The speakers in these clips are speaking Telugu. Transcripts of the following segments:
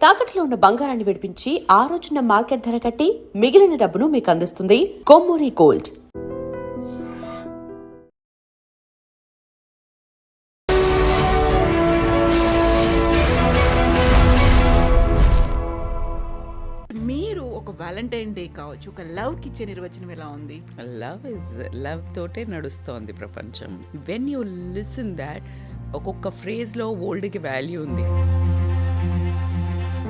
తాకట్లో ఉన్న బంగారాన్ని విడిపించి ఆ రోజున మార్కెట్ ధర కట్టి మిగిలిన డబ్బును మీకు అందిస్తుంది కొమ్మూరి గోల్డ్. మీరు ఒక వ్యాలంటైన్ డే కావచ్చు, ఒక లవ్కి ఇచ్చే నిర్వచనం ఎలా ఉంది? లవ్ తోటే నడుస్తోంది ప్రపంచం. వెన్ యూ లిసన్ దాట్ ఒక్కొక్క ఫ్రేజ్లో ఓల్డ్కి వాల్యూ ఉంది.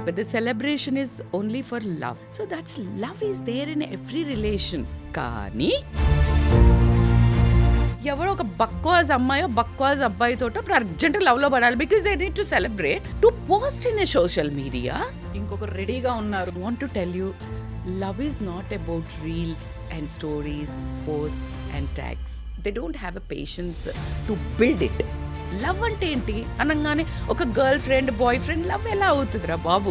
But the celebration is only for love. So that's love is there in every relation. కానీ ఎవరో ఒక బక్వాజ్ అమ్మాయో బక్వాజ్ అబ్బాయి తోట ఇప్పుడు అర్జెంట్ లవ్లో పడాలి because they need to celebrate to post in a social media. ఇంకొకరు రెడీగా ఉన్నారు. Want to tell you love is not about reels and stories, posts and tags. They don't have a patience to build it. Love అంటే ఏంటి అనగానే ఒక girlfriend boyfriend love ఎలా అవుతుందిరా బాబు?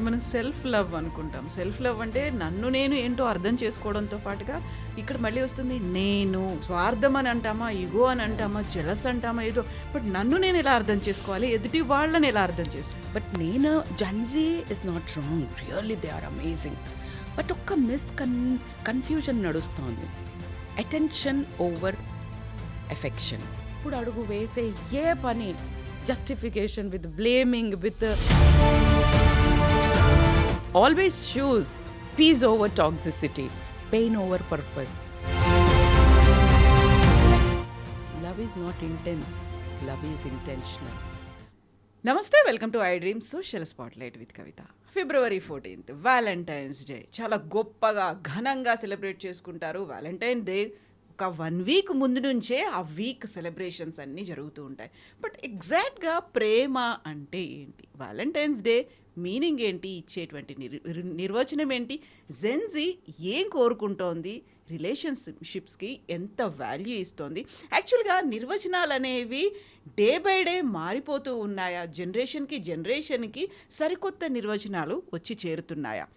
మనం సెల్ఫ్ లవ్ అనుకుంటాం. సెల్ఫ్ లవ్ అంటే నన్ను నేను ఏంటో అర్థం చేసుకోవడంతో పాటుగా ఇక్కడ మళ్ళీ వస్తుంది నేను. స్వార్థం అని అంటామా, ఇగో అని అంటామా, జలస్ అంటామా, ఏదో. బట్ నన్ను నేను ఎలా అర్థం చేసుకోవాలి, ఎదుటి వాళ్ళని ఎలా అర్థం చేసుకోవాలి. బట్ నేను Gen Z is not wrong, really they are amazing. But ఒక్క కన్ఫ్యూజన్ నడుస్తోంది. Attention over affection. ఇప్పుడు అడుగు వేసే ఏ పని justification with blaming with always choose peace over toxicity, pain over purpose. Love is not intense, love is intentional. నమస్తే, welcome to iDream social spotlight with Kavitha. February 14th Valentine's Day చాలా గొప్పగా ఘనంగా సెలబ్రేట్ చేసుకుంటారు. వ్యాలంటైన్ డే ఒక 1 వీక్ ముందు నుంచే ఆ వీక్ సెలబ్రేషన్స్ అన్నీ జరుగుతూ ఉంటాయి. బట్ ఎగ్జాక్ట్గా ప్రేమ అంటే ఏంటి, వ్యాలంటైన్స్ డే మీనింగ్ ఏంటి, ఇచ్చేటువంటి నిర్వచనం ఏంటి, జెన్జీ ఏం కోరుకుంటోంది, రిలేషన్షిప్స్కి ఎంత వాల్యూ ఇస్తోంది, యాక్చువల్గా నిర్వచనాలు అనేవి డే బై డే మారిపోతూ ఉన్నాయా, జనరేషన్కి సరికొత్త నిర్వచనాలు వచ్చి చేరుతున్నాయా?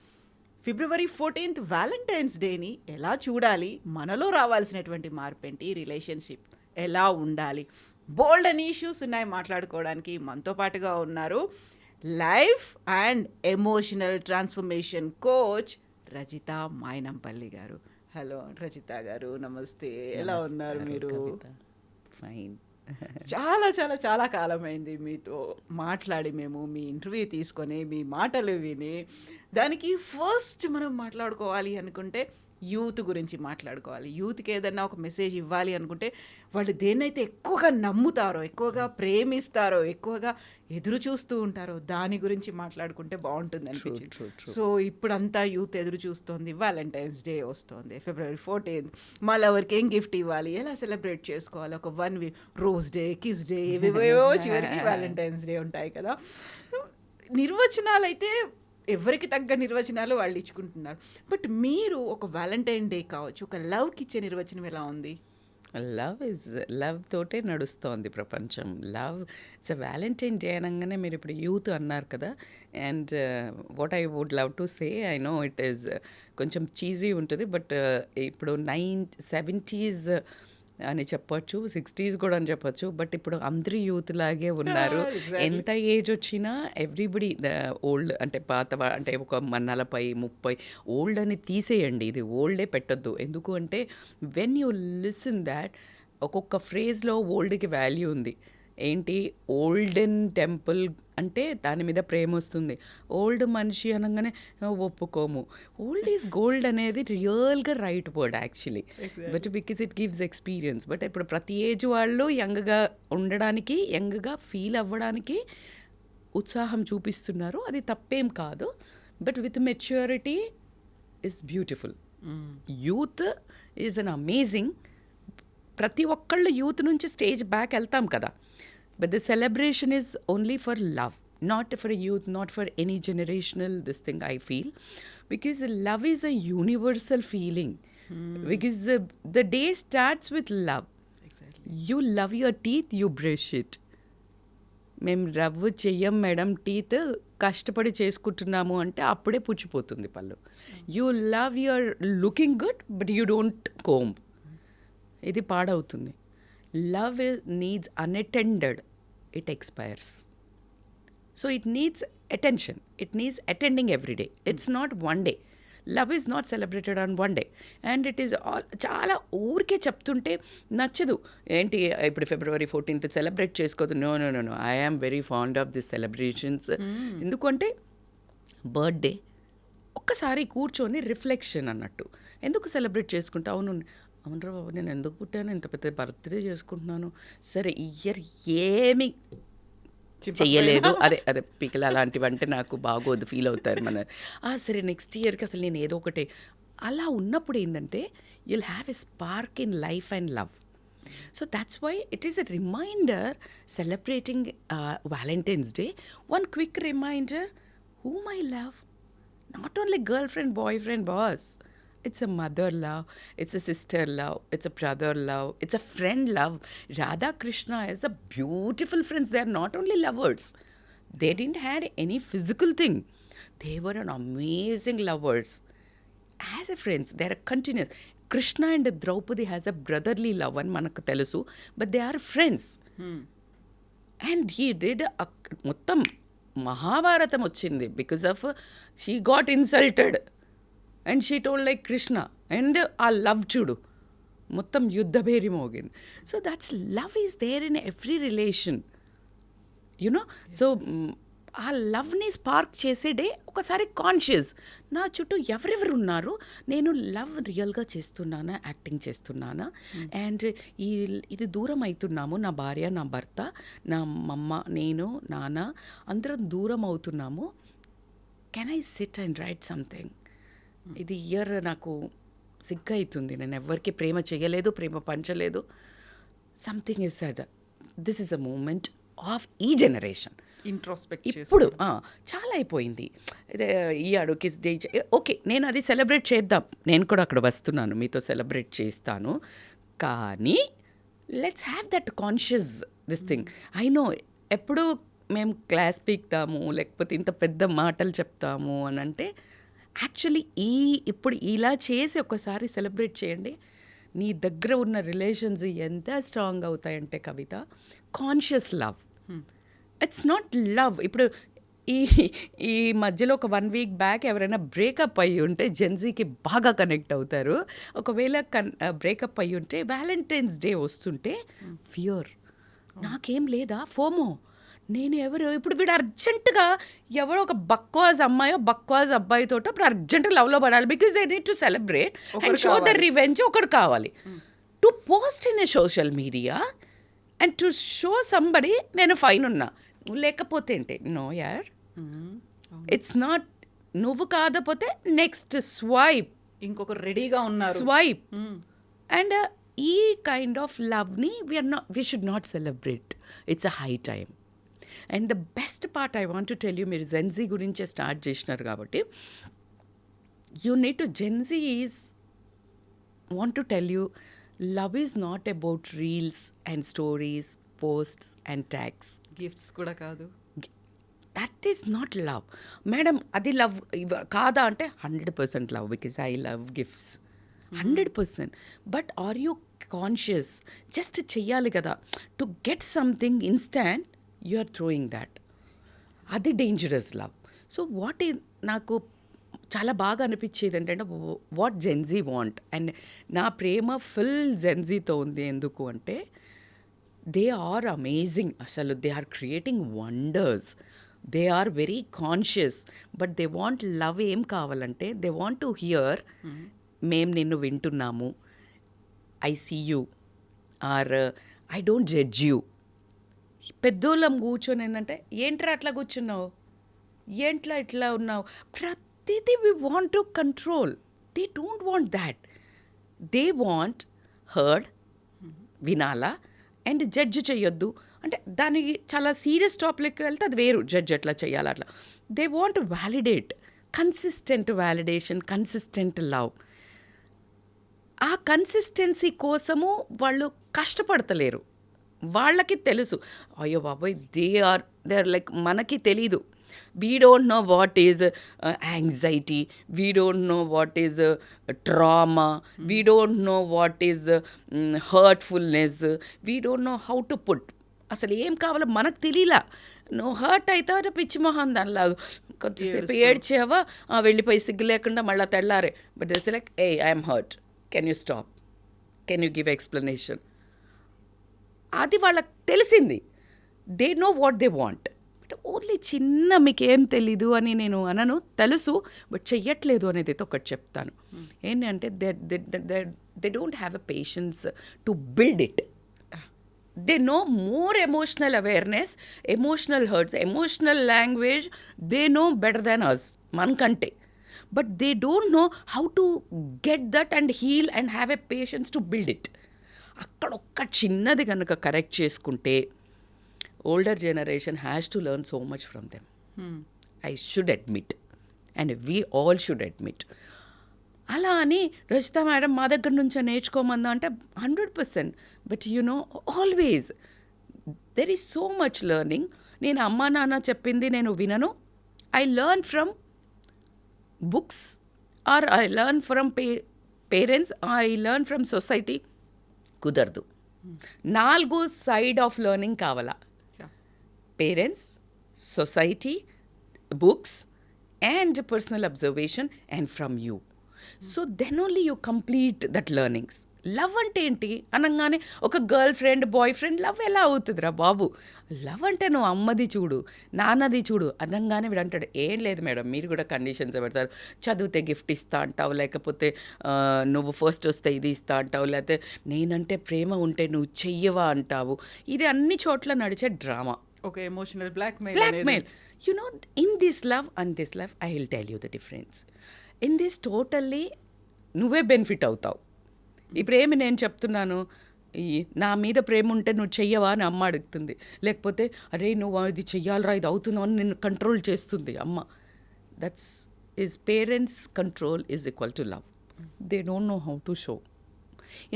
February 14th వ్యాలంటైన్స్ డేని ఎలా చూడాలి, మనలో రావాల్సినటువంటి మార్పు ఏంటి, రిలేషన్షిప్ ఎలా ఉండాలి, బోల్డ్ అని ఇష్యూస్ ఉన్నాయి మాట్లాడుకోవడానికి. మనతో పాటుగా ఉన్నారు life and emotional transformation coach Rajitha Mynampally గారు. హలో రజిత గారు, నమస్తే. ఎలా ఉన్నారు మీరు? ఫైన్. చాలా చాలా చాలా కాలమైంది మీతో మాట్లాడి, మేము మీ ఇంటర్వ్యూ తీసుకొని మీ మాటలు విని. దానికి ఫస్ట్ మనం మాట్లాడుకోవాలి అనుకుంటే యూత్ గురించి మాట్లాడుకోవాలి. యూత్కి ఏదన్నా ఒక మెసేజ్ ఇవ్వాలి అనుకుంటే వాళ్ళు దేన్నైతే ఎక్కువగా నమ్ముతారో, ఎక్కువగా ప్రేమిస్తారో, ఎక్కువగా ఎదురు చూస్తూ ఉంటారో దాని గురించి మాట్లాడుకుంటే బాగుంటుంది అనిపించింది. సో ఇప్పుడంతా యూత్ ఎదురు చూస్తోంది, వ్యాలంటైన్స్ డే వస్తుంది, February 14th. మా లవర్కి ఏం గిఫ్ట్ ఇవ్వాలి, ఎలా సెలబ్రేట్ చేసుకోవాలి, ఒక 1 week rose day, kiss day, ఇవేవో చివరికి వ్యాలంటైన్స్ డే ఉంటాయి కదా. నిర్వచనాలు అయితే ఎవరికి తగ్గ నిర్వచనాలు వాళ్ళు ఇచ్చుకుంటున్నారు. బట్ మీరు ఒక వ్యాలంటైన్ డే కావచ్చు, ఒక లవ్కి ఇచ్చే నిర్వచనం ఎలా ఉంది? లవ్ తోటే నడుస్తోంది ప్రపంచం. Love it's a Valentine day అనగానే మీరు ఇప్పుడు యూత్ అన్నారు కదా. And what I would love to say, I know it is కొంచెం చీజీ ఉంటుంది. బట్ ఇప్పుడు 70s అని చెప్పొచ్చు, 60s కూడా అని చెప్పొచ్చు. బట్ ఇప్పుడు అందరూ యూత్ లాగే ఉన్నారు. ఎంత ఏజ్ వచ్చినా ఎవ్రీబడి ఓల్డ్ అంటే పాత అంటే ఒక 40, 30 ఓల్డ్ అని తీసేయండి, ఇది ఓల్డే పెట్టొద్దు. ఎందుకు అంటే వెన్ యూ లిసన్ దాట్ ఒక్కొక్క ఫ్రేజ్లో ఓల్డ్కి వాల్యూ ఉంది. ఏంటి, ఓల్డెన్ టెంపుల్ అంటే దాని మీద ప్రేమ వస్తుంది. ఓల్డ్ మనిషి అనగానే ఒప్పుకోము. ఓల్డ్ ఈజ్ గోల్డ్ అనేది రియల్గా right word actually. But because it gives experience. But ఇప్పుడు ప్రతి ఏజ్ వాళ్ళు యంగ్గా ఉండడానికి, యంగ్గా ఫీల్ అవ్వడానికి ఉత్సాహం చూపిస్తున్నారు. అది తప్పేం కాదు. But with maturity is beautiful. Youth is an amazing. ప్రతి ఒక్కళ్ళు యూత్ నుంచి స్టేజ్ బ్యాక్ వెళ్తాం కదా. But the celebration is only for love, not for youth, not for any generational this thing I feel. Because love is a universal feeling. Because the day starts with love. Exactly. You love your teeth, you brush it. మేము రవ్వు చెయ్యం మేడం, టీత్ కష్టపడి చేసుకుంటున్నాము అంటే అప్పుడే పుచ్చిపోతుంది పళ్ళు. You love your looking good but you don't comb, ఇది పాడవుతుంది. Love needs unattended, it expires. So it needs attention, it needs attending every day. It's not one day. Love is not celebrated on one day and it is all. చాలా ఊరికే చెప్తుంటే నచ్చదు. ఏంటి ఇప్పుడు February 14th సెలబ్రేట్ చేసుకోదు. No no no no, I am very fond of this celebrations. ఎందుకంటే బర్త్డే ఒక్కసారి కూర్చొని రిఫ్లెక్షన్ అన్నట్టు. ఎందుకు సెలబ్రేట్ చేసుకుంటా? అవునరా బాబు, నేను ఎందుకు పుట్టాను, ఇంత పెద్ద బర్త్డే చేసుకుంటున్నాను, సరే ఇయర్ ఏమి చెయ్యలేదు, అదే పికలు అలాంటివంటే నాకు బాగోదు, ఫీల్ అవుతారు సరే నెక్స్ట్ ఇయర్కి అసలు నేను ఏదో ఒకటి అలా ఉన్నప్పుడు ఏంటంటే you'll have a spark in life and love. So that's why it is a reminder celebrating Valentine's Day. One quick reminder, whom I love, not only girlfriend, boyfriend, boss. It's a mother love, it's a sister love, it's a brother love, it's a friend love. Radha Krishna is a beautiful friends. They are not only lovers. They didn't had any physical thing. They were an amazing lovers. As a friends, they are continuous. Krishna and Draupadi has a brotherly love and manaku telusu, but they are friends. And he did మొత్తం మహాభారతం వచ్చింది because of she got insulted and she told like Krishna and uh love చూడు మొత్తం యుద్ధభేరి మోగింది. So that's love is there in every relation, you know. So uh లవ్ని స్పార్క్ చేసే డే ఒకసారి కాన్షియస్, నా చుట్టూ ఎవరెవరు ఉన్నారు, నేను లవ్ రియల్గా చేస్తున్నానా, యాక్టింగ్ చేస్తున్నానా, అండ్ ఇది దూరం అవుతున్నాము, నా భార్య, నా భర్త, నా మమ్మ, నేను, నాన్న అందరం దూరం అవుతున్నాము. Can I sit and write something? ఇది ఇయర్ నాకు సిగ్గు అవుతుంది, నేను ఎవరికి ప్రేమ చేయలేదు, ప్రేమ పంచలేదు. Something is said, this is a moment of ఈ జనరేషన్. ఇప్పుడు చాలా అయిపోయింది. ఈ కిస్ డే, ఓకే నేను అది సెలబ్రేట్ చేద్దాం, నేను కూడా అక్కడ వస్తున్నాను, మీతో సెలబ్రేట్ చేస్తాను, కానీ let's have that conscious this thing. I know ఎప్పుడు మేము క్లాస్ పీక్తాము లేకపోతే ఇంత పెద్ద మాటలు చెప్తాము అని అంటే, యాక్చువల్లీ ఇప్పుడు ఇలా చేసి ఒకసారి సెలబ్రేట్ చేయండి, నీ దగ్గర ఉన్న రిలేషన్స్ ఎంత స్ట్రాంగ్ అవుతాయంటే Kavitha, conscious love. It's not love. ఇప్పుడు ఈ మధ్యలో ఒక 1 week బ్యాక్ ఎవరైనా బ్రేకప్ అయ్యి ఉంటే జెన్జీకి బాగా కనెక్ట్ అవుతారు. ఒకవేళ బ్రేకప్ అయ్యి ఉంటే వ్యాలంటైన్స్ డే వస్తుంటే ఫియర్, నాకేం లేదా, ఫోమో, నేను ఎవరు, ఇప్పుడు వీడు అర్జెంటుగా ఎవరో ఒక బక్వాజ్ అమ్మాయో బక్వాజ్ అబ్బాయితో అప్పుడు అర్జెంటుగా లవ్లో పడాలి, because they need to celebrate and show the revenge. ఒకడు కావాలి to post in a social media and to show somebody నేను ఫైన్ ఉన్నా, నువ్వు లేకపోతే ఏంటి, నో యార్, ఇట్స్ నాట్, నువ్వు కాకపోతే నెక్స్ట్ స్వైప్, ఇంకొకరు రెడీగా ఉన్నారు, స్వైప్. అండ్ ఈ కైండ్ ఆఫ్ లవ్ని we should not celebrate. It's a high time. And the best part I want to tell you, మీరు జెన్జీ గురించే స్టార్ట్ చేసినారు కాబట్టి, you need to, Gen Z is want to tell you, love is not about reels and stories, posts and tags, gifts కూడా కాదు. That is not love madam. అది లవ్ కాదా అంటే 100% love, because I love gifts 100%. But are you conscious? Just చెయ్యాలి కదా, to get something instant you are throwing that, అది డేంజరస్ లవ్. సో వాట్ ఈ నాకు చాలా బాగా అనిపించేది ఏంటంటే, వాట్ జెన్జీ వాంట్, అండ్ నా ప్రేమ ఫుల్ జెన్జీతో ఉంది. ఎందుకు అంటే దే ఆర్ అమేజింగ్, అసలు they are creating wonders, they are very conscious, but they want love. ఏం కావాలంటే దే వాంట్ టు హియర్, మేము నిన్ను వింటున్నాము, I see you, or I don't judge you. పెద్దోళ్ళం కూర్చొని ఏంటంటే, ఏంట్రా అట్లా కూర్చున్నావు, ఏంట్లా ఇట్లా ఉన్నావు, ప్రతిదీ we want to control. They don't want that. They want heard, వినాలా, అండ్ జడ్జ్ చేయొద్దు. అంటే దానికి చాలా సీరియస్ టాపిక్కి వెళ్తే అది వేరు, జడ్జ్ ఎట్లా చేయాలి అట్లా. They want validate, consistent validation, consistent love. ఆ కన్సిస్టెన్సీ కోసము వాళ్ళు కష్టపడతలేరు. వాళ్ళకి తెలుసు, అయ్యో బాబోయ్, దే ఆర్ లైక్, మనకి తెలీదు. We don't know what is anxiety, we don't know what is trauma, we don't know what is hurtfulness, we don't know how to put, అసలు ఏం కావాలో మనకు తెలియలా. నువ్వు హర్ట్ అవుతావు పిచ్చి మొహం దానిలాగా కొద్దిసేపు ఏడ్చావా వెళ్ళిపోయి సిగ్గు లేకుండా మళ్ళీ తెల్లారే. But this like I'm hurt, can you stop, can you give explanation. అది వాళ్ళకి తెలిసింది, they know what they want. But only చిన్న మీకేం తెలీదు అని నేను అనను, తెలుసు బట్ చెయ్యట్లేదు అనేది ఒకటి చెప్తాను. ఏంటంటే they don't have a patience to build it. They know more emotional awareness, emotional hurts, emotional language. They know better than us, mankante. But they don't know how to get that and heal and have a patience to build it. అక్కడ ఒక్క చిన్నది కనుక కరెక్ట్ చేసుకుంటే older generation has to learn so much from them. I should admit and we all should admit. అలా అని రజిత మేడం మా దగ్గర నుంచే నేర్చుకోమందా అంటే 100%. But you know always there is so much learning. నేను అమ్మా నాన్న చెప్పింది నేను వినను. I learn from books or I learn from parents, I learn from society. కుదరదు. 4 సైడ్ ఆఫ్ లెర్నింగ్ కావాలా. Parents, society, books and personal observation and from you. So then only you complete that learnings. Love అంటే ఏంటి అనగానే ఒక girlfriend boyfriend love ఎలా అవుతుందిరా బాబు? లవ్ అంటే నువ్వు అమ్మది చూడు, నాన్నది చూడు అనగానే వీడు అంటాడు ఏం లేదు మేడం, మీరు కూడా కండిషన్స్ పెడతారు. చదివితే గిఫ్ట్ ఇస్తా అంటావు, లేకపోతే నువ్వు ఫస్ట్ వస్తే ఇది ఇస్తా అంటావు, లేకపోతే నేనంటే ప్రేమ ఉంటే నువ్వు చెయ్యవా అంటావు. ఇది అన్ని చోట్ల నడిచే డ్రామా. ఒక emotional blackmail. You know, in this love and this love, I will tell you the difference. In this totally నువ్వే బెనిఫిట్ అవుతావు. ఇప్పుడు ఏమి నేను చెప్తున్నాను, నా మీద ప్రేమ ఉంటే నువ్వు చెయ్యవా అని అమ్మ అడుగుతుంది, లేకపోతే అరే నువ్వు ఇది చెయ్యాలరా ఇది అవుతుందో అని నిన్ను కంట్రోల్ చేస్తుంది అమ్మ. That's is parents control is equal to love. They don't know how to show.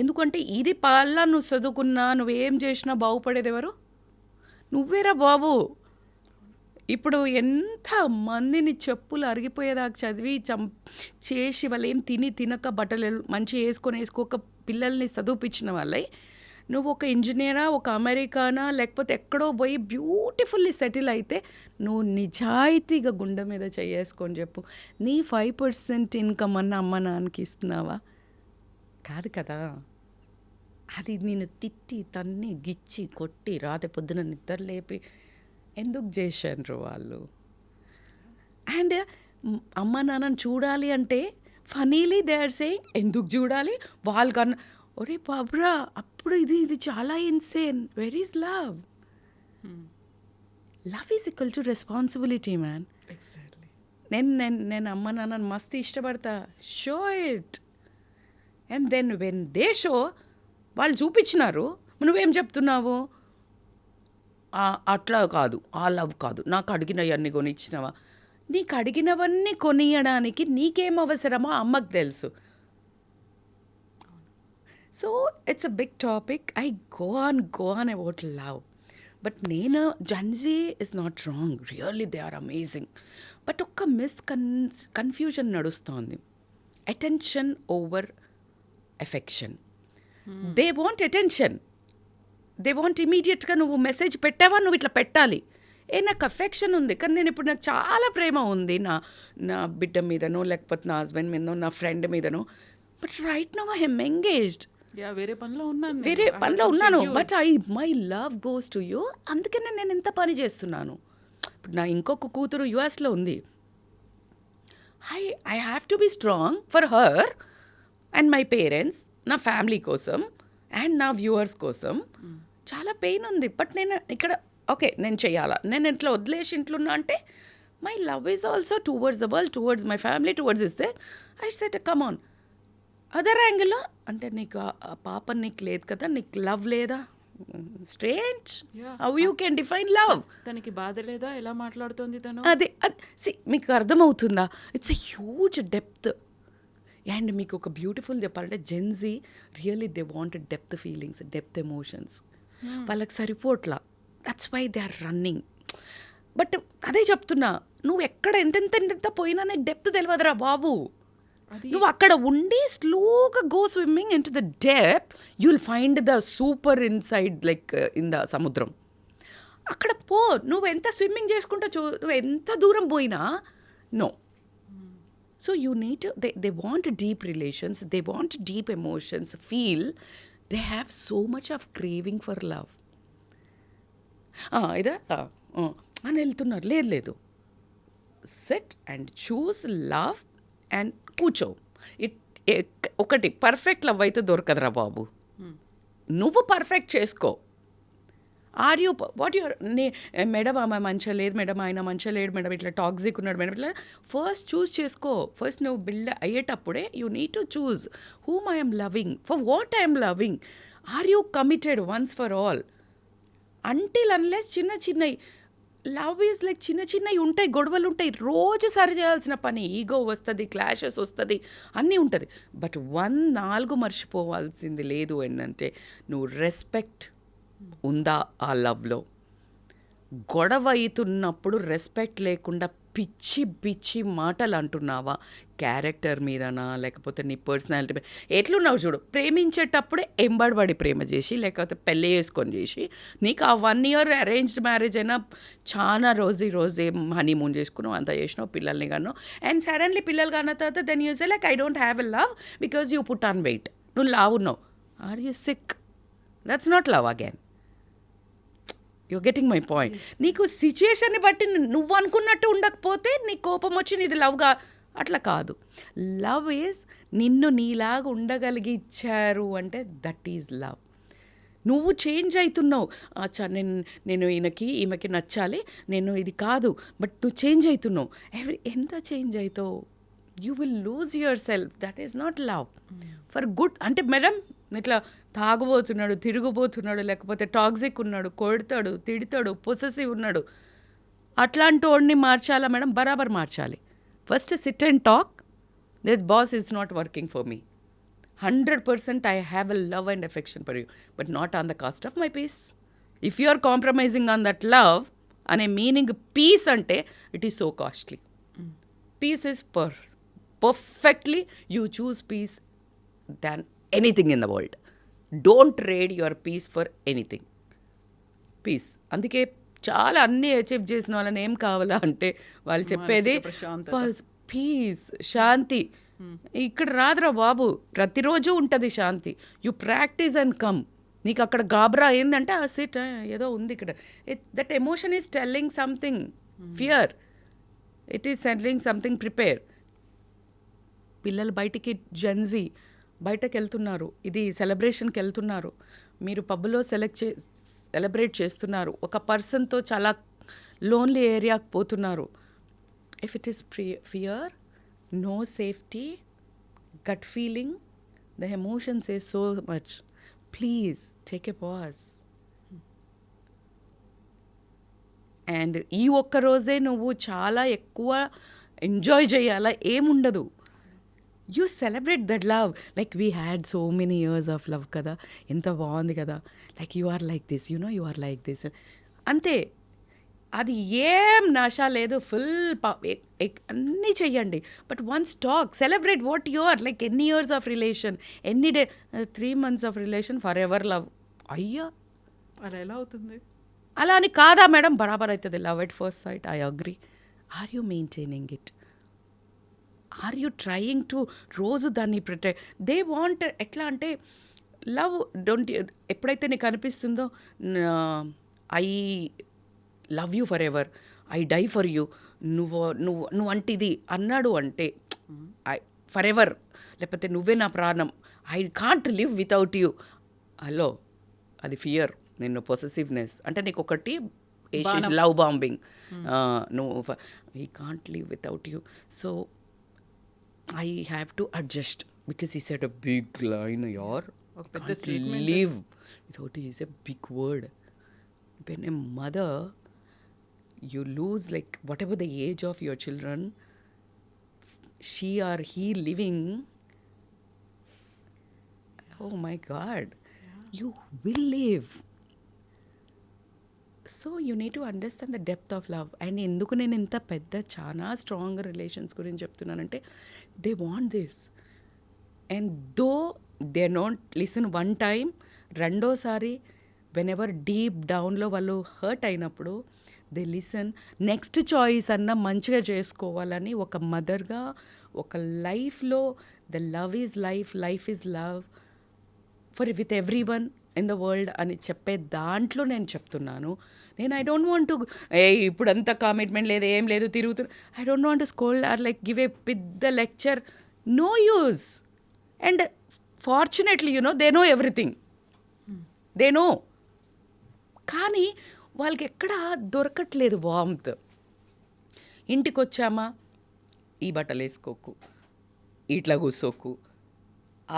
ఎందుకంటే ఇది పాల్లా నువ్వు చదువుకున్నా నువ్వేం చేసినా బాగుపడేది ఎవరు? నువ్వేరా బాబు. ఇప్పుడు ఎంత మందిని చెప్పులు అరిగిపోయేదాకా చదివి చేసి వాళ్ళు ఏం తినక బట్టలు మంచి వేసుకోక పిల్లల్ని చదివిపించిన వాళ్ళే నువ్వు ఒక ఇంజనీరా, ఒక అమెరికానా, లేకపోతే ఎక్కడో పోయి బ్యూటిఫుల్లీ సెటిల్ అయితే నువ్వు నిజాయితీగా గుండె మీద చేసుకొని చెప్పు, నీ 5% ఇన్కమ్ అన్న అమ్మ నాన్నకి ఇస్తున్నావా? కాదు కదా. అది నేను తిట్టి తన్ని గిచ్చి కొట్టి రాత్రి పొద్దున నిద్ర లేపి ఎందుకు చేశారు వాళ్ళు? అండ్ అమ్మ నాన్నని చూడాలి అంటే ఫనీలీ దే ఆర్ సేయింగ్ ఎందుకు చూడాలి వాళ్ళకన్నా. ఒరే బాబురా అప్పుడు ఇది చాలా insane. Where is love? Love is equal to responsibility man. Exactly. నేను అమ్మ నాన్నని మస్తు ఇష్టపడతా. Show it. And then when they show వాళ్ళు చూపించినారు, నువ్వేం చెప్తున్నావు? అట్లా కాదు, ఆ లవ్ కాదు, నాకు అడిగినవన్నీ కొనిచ్చినవా? నీకు అడిగినవన్నీ కొనియడానికి నీకేం అవసరమో అమ్మకు తెలుసు. So it's a big topic. I go on about love. But నేను Gen Z is not wrong, really they are amazing. But ఒక్క కన్ఫ్యూజన్ నడుస్తోంది. Attention over affection. They want attention, they want ఇమీడియట్గా నువ్వు మెసేజ్ పెట్టావా నువ్వు ఇట్లా పెట్టాలి. నాకు అఫెక్షన్ ఉంది కానీ నేను ఇప్పుడు నాకు చాలా ప్రేమ ఉంది నా బిడ్డ మీదనో, లేకపోతే నా హస్బెండ్ మీదనో, నా ఫ్రెండ్ మీదనో. But right now I am engaged, వేరే పనిలో ఉన్నాను. But my love goes to you. అందుకనే నేను ఇంత పని చేస్తున్నాను. ఇప్పుడు నా ఇంకొక కూతురు యుఎస్లో ఉంది. I have to be strong for her and my parents, నా ఫ్యామిలీ కోసం అండ్ నా వ్యూవర్స్ కోసం. చాలా పెయిన్ ఉంది. బట్ నేను ఇక్కడ ఓకే నేను చెయ్యాలా, నేను ఇట్లా వదిలేసి ఇంట్లో ఉన్నా అంటే my love is also towards the world, towards my family, towards is they. I said come on. Other యాంగిల్లో అంటే నీకు ఆ పాప నీకు లేదు కదా, నీకు లవ్ లేదా? Strange. How you can define love? తనకి బాధ లేదా? ఎలా మాట్లాడుతోంది తను? అదే మీకు అర్థమవుతుందా? It's a huge depth. And మీకు ఒక బ్యూటిఫుల్ చెప్పాలంటే Gen Z really they want depth feelings, depth emotions. వాళ్ళకి సరిపోట్లా. That's why they are running. But అదే చెప్తున్నా, నువ్వు ఎక్కడ ఎంతెంత పోయినా నీకు డెప్త్ తెలియదురా బాబు. నువ్వు అక్కడ ఉండి స్లోగా go swimming in to the depth, you will find the super inside like in the సముద్రం. అక్కడ పో, నువ్వు ఎంత స్విమ్మింగ్ చేసుకుంటా నువ్వు ఎంత దూరం పోయినా no. So you need to, they want deep relations, they want deep emotions, feel, they have so much of craving for love. ఇదా అని వెళ్తున్నారు, లేదు set and choose love and కూర్చో. ఒకటి పర్ఫెక్ట్ లవ్ అయితే దొరకదురా బాబు, నువ్వు పర్ఫెక్ట్ చేసుకో. Are you what your madam ఆమె మంచిగా లేదు మేడం, ఆయన మంచిగా లేడు మేడం, ఇట్లా టాక్సిక్ ఉన్నాడు మేడం, ఇట్లా ఫస్ట్ చూస్ చేసుకో. ఫస్ట్ నువ్వు బిల్డ్ అయ్యేటప్పుడే you need to choose whom I'm loving, for what I'm loving, or you committed once for all. Until unless చిన్నవి లవ్ ఈజ్ లైక్ చిన్నవి ఉంటాయి, గొడవలు ఉంటాయి, రోజు సరి చేయాల్సిన పని, ఈగో వస్తుంది, క్లాషెస్ వస్తుంది, అన్నీ ఉంటుంది. బట్ 4 మర్చిపోవాల్సింది లేదు ఏంటంటే, నువ్వు రెస్పెక్ట్ ఉందా ఆ లవ్లో. గొడవ అవుతున్నప్పుడు రెస్పెక్ట్ లేకుండా పిచ్చి మాటలు అంటున్నావా, క్యారెక్టర్ మీదనా లేకపోతే నీ పర్సనాలిటీ మీద ఎట్లున్నావు చూడు. ప్రేమించేటప్పుడే ఎంబడిబడి ప్రేమ చేసి లేకపోతే పెళ్ళి చేసుకొని చేసి నీకు ఆ 1 year అరేంజ్డ్ మ్యారేజ్ అయినా చాలా రోజే హనీమూన్ చేసుకున్నావు, అంతా చేసినావు, పిల్లల్ని కన్నావు, అండ్ సడన్లీ పిల్లలు కన్న తర్వాత then you say like I don't have a love because you put on weight. నువ్వు లావు ఉన్నావు, are you sick? That's not love again. You're getting my point. నీకు సిచ్యుయేషన్ని బట్టి నువ్వు అనుకున్నట్టు ఉండకపోతే నీ కోపం వచ్చి నీది లవ్గా, అట్లా కాదు. లవ్ ఈజ్ నిన్ను నీలాగా ఉండగలిగి ఇచ్చారు అంటే దట్ ఈజ్ లవ్. నువ్వు చేంజ్ అవుతున్నావు, అచ్చా నేను ఈమెకి నచ్చాలి, నేను ఇది కాదు, బట్ నువ్వు చేంజ్ అవుతున్నావు. ఎంత చేంజ్ అవుతావు, you will lose your self. That is not love for good. అంటే మేడం ఇట్లా తాగుబోతున్నాడు, తిరుగుబోతున్నాడు, లేకపోతే టాక్సిక్ ఉన్నాడు, కొడతాడు, తిడతాడు, పొసెసివ్ ఉన్నాడు, అట్లాంటి వాడిని మార్చాలా మేడం? బరాబర్ మార్చాలి. First SIT and talk, this boss is not working for me. 100% I have a love and affection for you, but not on the cost of my peace. If you are compromising on that love, అనే మీనింగ్ పీస్ అంటే it is so costly. Peace is perfectly you choose peace than anything in the world. Don't trade your peace for anything. Peace. అందుకే చాలా అన్నీ అచీవ్ చేసిన వాళ్ళని ఏం కావాలా అంటే వాళ్ళు చెప్పేది పీస్, శాంతి. ఇక్కడ రాదురా బాబు, ప్రతిరోజు ఉంటుంది శాంతి. You practice and come. నీకు అక్కడ గాబరా ఏంటంటే ఆ సిట్ ఏదో ఉంది ఇక్కడ, that emotion is telling something, fear, it is telling something, prepare. పిల్లలు బయటికి జెన్జీ బయటకు వెళ్తున్నారు, ఇది సెలబ్రేషన్కి వెళ్తున్నారు, మీరు పబ్లో సెలబ్రేట్ చేస్తున్నారు, ఒక పర్సన్తో చాలా లోన్లీ ఏరియాకి పోతున్నారు. If it is fear, no safety, gut feeling, the emotion says so much. Please take a pause. And ఈ ఒక్క రోజే నువ్వు చాలా ఎక్కువ ఎంజాయ్ చేయాలా ఏముండదు. You celebrate that love, like we had so many years of love కదా, ఎంత బాగుంది కదా, like you are like this, you are like this, అంతే. అది ఏం నాశా లేదు, ఫుల్ అన్నీ చెయ్యండి, but once talk, celebrate what you are. Like ఎన్ని ఇయర్స్ ఆఫ్ రిలేషన్, ఎన్ని 3 months of relation, forever love. అయ్యా అలా ఎలా అవుతుంది? అలా అని కాదా మేడం, బరాబర్ అవుతుంది. Love at first sight, I agree. Are you maintaining it? Are you trying to రోజు దాన్ని ప్రొటెక్ట్? దే వాంట్ ఎట్లా అంటే లవ్ డోంట్, ఎప్పుడైతే నీకు అనిపిస్తుందో I love you forever, I die for you, నువ్వు అంటిది అన్నాడు అంటే ఐ ఫర్ ఎవర్, లేకపోతే నువ్వే నా ప్రాణం, I can't live without you. Hello, అది ఫియర్, నిన్ను పొసెసివ్నెస్ అంటే నీకు ఒకటి లవ్ బాంబింగ్, నువ్వు I can't live without you, so I have to adjust because he set a big line, యార్ live without you is a big word. When a mother, you lose, like whatever the age of your children, she or he living, oh my God, you will live. So you need to understand the depth of love. And ఎందుకు నేను ఇంత పెద్ద చాలా స్ట్రాంగ్ రిలేషన్స్ గురించి చెప్తున్నానంటే, they want this, and though they don't listen one time, రెండోసారి వెన్ ఎవర్ డీప్ డౌన్లో వాళ్ళు హర్ట్ అయినప్పుడు దే లిసన్, నెక్స్ట్ చాయిస్ అన్న మంచిగా చేసుకోవాలని ఒక మదర్గా ఒక లైఫ్లో the love is life, life is love for with every one in the world అని చెప్పే దాంట్లో నేను చెప్తున్నాను. నేను ఐ డోంట్ వాంట్ టు ఇప్పుడంతా కమిట్మెంట్ లేదు, ఏం లేదు, తిరుగుతున్నా. I don't want to scold or like give a పెద్ద lecture. No use. And fortunately they know everything, they know. కానీ వాళ్ళకి ఎక్కడ దొరకట్లేదు వార్మ్త్. ఇంటికి వచ్చామా, ఈ బట్టలు వేసుకోకు, ఇట్లా కూసోకు.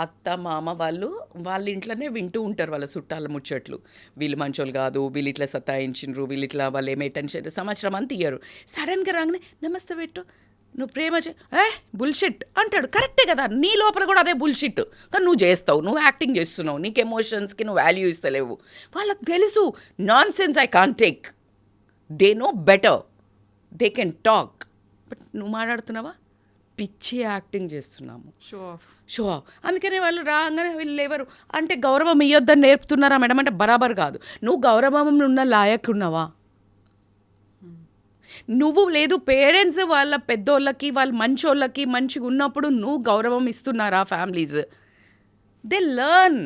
అత్త మామ వాళ్ళ ఇంట్లోనే వింటూ ఉంటారు వాళ్ళ చుట్టాల ముచ్చట్లు. వీళ్ళు మంచోళ్ళు కాదు, వీళ్ళు ఇట్లా సతాయించిండ్రు, వీళ్ళు ఇట్లా వాళ్ళు ఏమే టెన్షన్, సంవత్సరం అంతా ఇయ్యరు. సడన్గా రాగానే నమస్తే పెట్టు, నువ్వు ప్రేమ బుల్షిట్ అంటాడు. కరెక్టే కదా, నీ లోపల కూడా అదే బుల్షిట్. కానీ నువ్వు చేస్తావు, నువ్వు యాక్టింగ్ చేస్తున్నావు, నీకు ఎమోషన్స్కి నువ్వు వాల్యూ ఇస్తలేవు. వాళ్ళకి తెలుసు non sense I can't take. They know better, they can talk. But నువ్వు మాట్లాడుతున్నావా, పిచ్చి యాక్టింగ్ చేస్తున్నాము, షో ఆఫ్. అందుకనే వాళ్ళు రాగానే వీళ్ళు లేవరు అంటే గౌరవం ఇవ్వొద్దని నేర్పుతున్నారా మేడం అంటే బరాబర్ కాదు. నువ్వు గౌరవం ఉన్న లాయక్ ఉన్నావా? నువ్వు లేదు, పేరెంట్స్ వాళ్ళ పెద్దోళ్ళకి వాళ్ళ మంచోళ్ళకి మంచిగా ఉన్నప్పుడు నువ్వు గౌరవం ఇస్తున్నారా ఫ్యామిలీస్? They learn.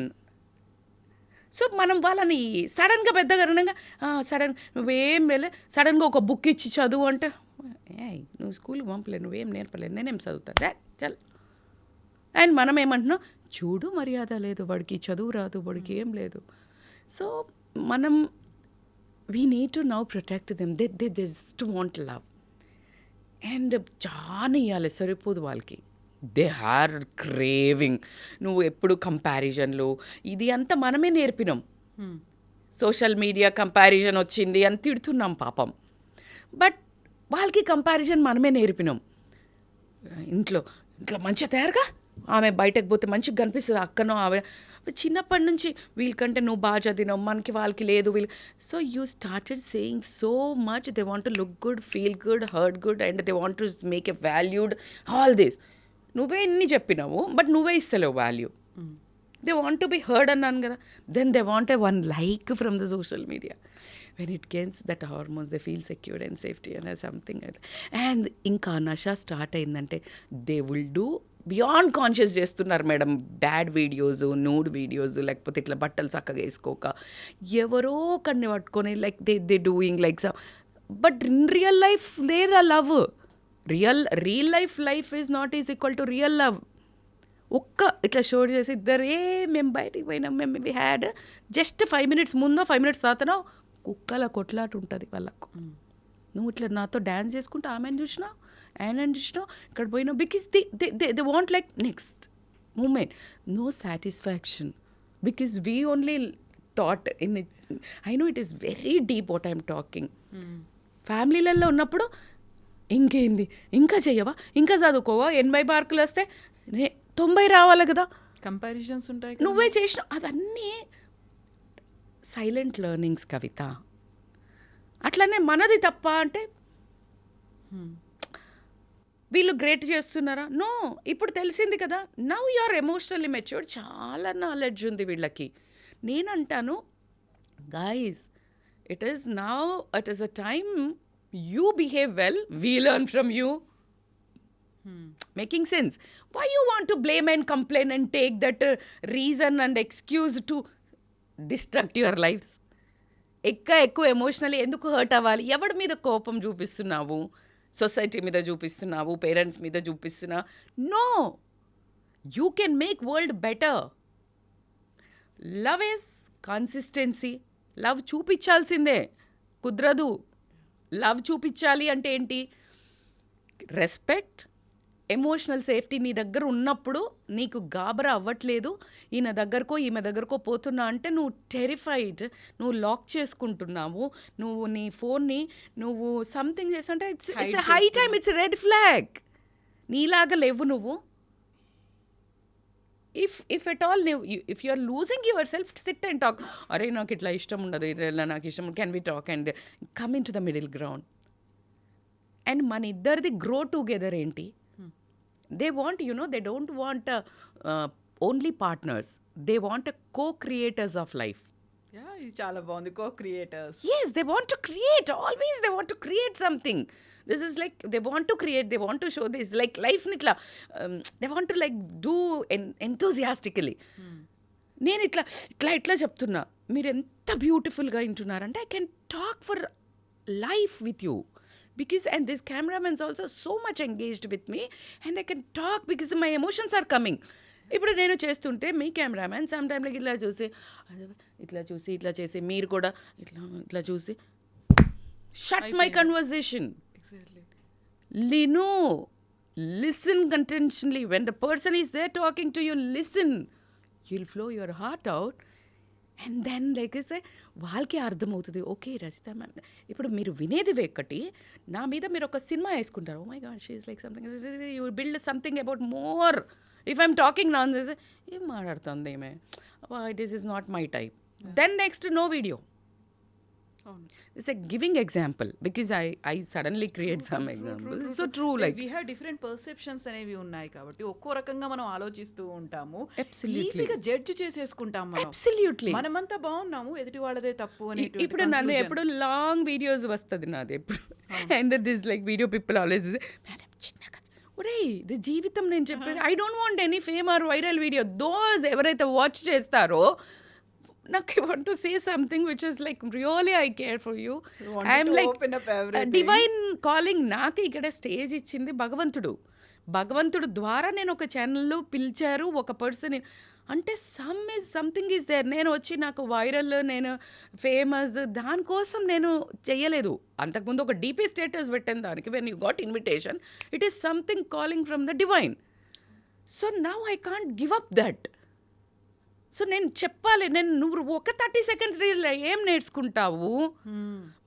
సో మనం వాళ్ళని సడన్గా పెద్దగా నువ్వేం వెళ్ళే సడన్గా ఒక బుక్ ఇచ్చి చదువు అంటే నువ్వు స్కూల్కి పంపలేదు, నువ్వేం నేర్పలేదు, నేనేం చదువుతా చల్. అండ్ మనం ఏమంటున్నాం, చూడు మర్యాద లేదు, వాడికి చదువు రాదు, వాడికి ఏం లేదు. సో మనం we need to now protect them. They just want love. And చాలా ఇవ్వాలి, సరిపోదు వాళ్ళకి. They are craving. నువ్వు ఎప్పుడు కంపారిజన్లు ఇది అంతా మనమే నేర్పినాం. సోషల్ మీడియా కంపారిజన్ వచ్చింది అని తిడుతున్నాం పాపం. బట్ వాళ్ళకి కంపారిజన్ మనమే నేర్పినాం. ఇంట్లో మంచిగా తయారుగా, ఆమె బయటకు పోతే మంచిగా కనిపిస్తుంది, అక్కనో ఆమె చిన్నప్పటి నుంచి వీళ్ళకంటే నువ్వు బాగా చదివినావు, మనకి వాళ్ళకి లేదు వీళ్ళు. So you started saying so much. They want to look good, feel good, hurt good, and they want to make a valued all this. నువ్వే ఇన్ని చెప్పినావు బట్ నువ్వే ఇస్తలేవు value. They want to be heard అన్నాను కదా. Then they want a one like from the social media. When it gets that hormones, they feel secure and safety and something. And ఇంకా నష స్టార్ట్ అయిందంటే they will do beyond conscious చేస్తున్నారు madam. Bad videos, nude videos, లేకపోతే ఇట్లా బట్టలు చక్కగా వేసుకోక ఎవరో కన్ని పట్టుకొని like they doing like some. But in real life there are love. Real life is not is equal to real love. ఒక్క ఇట్లా షో చేసి ఇద్దరే మేము బయటికి పోయినాం, మేము వి హ్యాడ్ జస్ట్ 5 minutes ముందో 5 minutes తర్వాతనో కుక్కల కొట్లాట ఉంటుంది వాళ్ళకు. నువ్వు ఇట్లా నాతో డ్యాన్స్ చేసుకుంటూ ఆమెను చూసినావు, ఆయనని చూసినావు, ఇక్కడ పోయినావు. Because they want like next moment. No satisfaction because we only taught in. I know it is very deep what I'm talking. ఫ్యామిలీలలో ఉన్నప్పుడు ఇంకేంది, ఇంకా చెయ్యవా, ఇంకా చదువుకోవా, 80 మార్కులు వస్తే 90 రావాలి కదా, కంపారిజన్స్ ఉంటాయి. నువ్వే చేసినావు. అదన్నీ సైలెంట్ లెర్నింగ్స్ కవిత. అట్లనే మనది తప్ప అంటే వీళ్ళు గ్రేట్ చేస్తున్నారా? నో. ఇప్పుడు తెలిసింది కదా, now you are emotionally matured. చాలా నాలెడ్జ్ ఉంది వీళ్ళకి. నేనంటాను guys, it is a time you behave well, we learn from you. Making sense? Why you want to blame and complain and take that reason and excuse to destruct your lifes? ఎక్కువ ఎమోషనల్లీ ఎందుకు హర్ట్ అవ్వాలి? ఎవరి మీద కోపం చూపిస్తున్నావు? సొసైటీ మీద చూపిస్తున్నావు, పేరెంట్స్ మీద చూపిస్తున్నా? No, you can make world better. Love is consistency. Love చూపించాల్సిందే, కుదరదు. లవ్ చూపించాలి అంటే ఏంటి? రెస్పెక్ట్, ఎమోషనల్ సేఫ్టీ నీ దగ్గర ఉన్నప్పుడు నీకు గాబరా అవ్వట్లేదు. ఈయన దగ్గరకో ఈమె దగ్గరకో పోతున్నా అంటే నువ్వు టెరిఫైడ్, నువ్వు లాక్ చేసుకుంటున్నావు, నువ్వు నీ ఫోన్ని నువ్వు సంథింగ్ చేస్తుంటే it's high time, it's red flag. నీలాగా లేవు నువ్వు. If at all if you are losing yourself, sit and talk. అరే నాకు ఇట్లా ఇష్టం ఉండదు, ఇలా నాకు ఇష్టం, can we talk and come into the middle ground. And మన ఇద్దరిది గ్రో టుగెదర్ ఏంటి? They want, they don't want only partners. They want co-creators of life. Yeah, ఇది చాలా బాగుంది. కో creators. Yes, they want to create. Always they want to create something. This is like they want to create. They want to show this. Like life nitla. They want to like do enthusiastically. నేను ఇట్లా చెప్తున్నా, మీరు ఎంత బ్యూటిఫుల్గా వింటున్నారంటే I can talk for life with you because and this cameramens also so much engaged with me and I can talk because my emotions are coming. ఇప్పుడు నేను చేస్తుంటే మీ కెమెరామెన్ సమ్ టైమ్లో ఇట్లా చూసి ఇట్లా చేసి మీరు కూడా ఇట్లా చూసి shut my conversation. Exactly. Listen intentionally. When the person is there talking to you, listen. You'll flow your heart out. And then like I say, వాళ్ళకి అర్థమవుతుంది, ఓకే రచిత మ్యామ్ ఇప్పుడు మీరు వినేది వేక్కటి నా మీద మీరు ఒక సినిమా వేసుకుంటారు. Oh my god she is like something, you build something about more. If I'm talking నాన్ ఏం మాట్లాడుతుంది ఏమే, this is not my type, then next no video. It's a giving example because I suddenly create some examples. So true, like we have different perceptions అనేవి ఉన్నాయి కాబట్టి ఒక్కో రకంగా మనం ఆలోచిస్తూ ఉంటాము. Absolutely. ఈజీగా జడ్జ్ చేసేసుకుంటాం మనం. absolutely. మనమంతా బాగున్నాము, ఎదుటి వాళ్ళదే తప్పు అని. ఇప్పుడు నన్ను ఎప్పుడు లాంగ్ వీడియోస్ వస్తుంది నాది ఎప్పుడు and this like video people always madam చిన్న కథ ఒరే ఇది జీవితం. నేను చెప్పేది I don't want any fame or viral video. Those ఎవరైతే వాచ్ చేస్తారో నాకు I want to say something which is like really I care for you. I'm like divine calling. నాకు ఇక్కడ స్టేజ్ ఇచ్చింది భగవంతుడు ద్వారా నేను ఒక ఛానల్లో పిలిచారు ఒక పర్సన్ అంటే సంథింగ్ ఈజ్ దేర్. నేను వచ్చి నాకు వైరల్ నేను ఫేమస్ దానికోసం నేను చెయ్యలేదు. అంతకుముందు ఒక డీపీ స్టేటస్ పెట్టాను దానికి. When you got invitation it is something calling from the divine. So now I can't give up that. So నేను చెప్పాలి, నువ్వు ఒక 30 seconds రీల్లో ఏం నేర్చుకుంటావు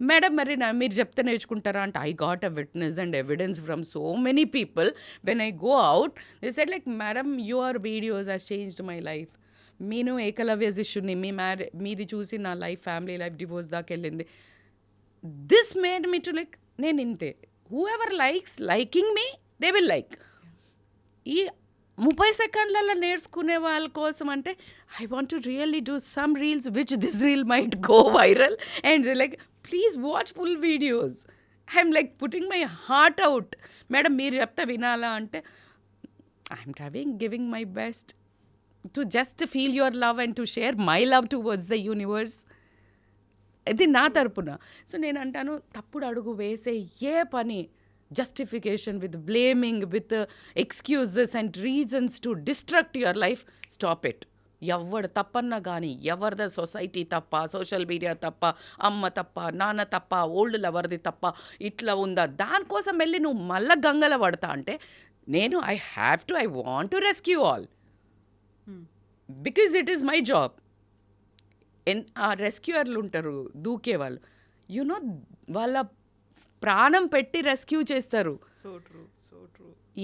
మేడం? మరి మీరు చెప్తే నేర్చుకుంటారా అంటే I got a witness and evidence from so many people when I go out. They said like madam your videos has changed my life. నేను ఏకలవ్య శిష్యుని, మీది చూసి నా లైఫ్ ఫ్యామిలీ లైఫ్ డివోర్స్ దాకా వెళ్ళింది. This made me to like నేను ఇంతే. Who ever liking me they will like. ఈ 30 సెకండ్లలో నేర్చుకునే వాళ్ళ కోసం అంటే I want to really do some reels which this reel might go viral and like please watch full videos. I'm like putting my heart out. Madam మీరు చెప్తే వినాలా అంటే I'm giving my best to just feel your love and to share my love towards the universe. ఇది నా తరపున. సో నేను అంటాను తప్పుడు అడుగు వేసే ఏ పని justification with blaming with excuses and reasons to destruct your life, stop it. ఎవడు తప్పన్నా కానీ ఎవరిద సొసైటీ తప్ప, సోషల్ మీడియా తప్ప, అమ్మ తప్ప, నాన్న తప్ప, ఓల్డ్ లవర్ది తప్ప, ఇట్లా ఉందా దానికోసం వెళ్ళి నువ్వు మళ్ళా గంగల పడతా అంటే నేను I want to rescue all because it is my job. ఆ రెస్క్యూయర్లు ఉంటారు దూకేవాళ్ళు, యునో వాళ్ళ ప్రాణం పెట్టి రెస్క్యూ చేస్తారు. So true.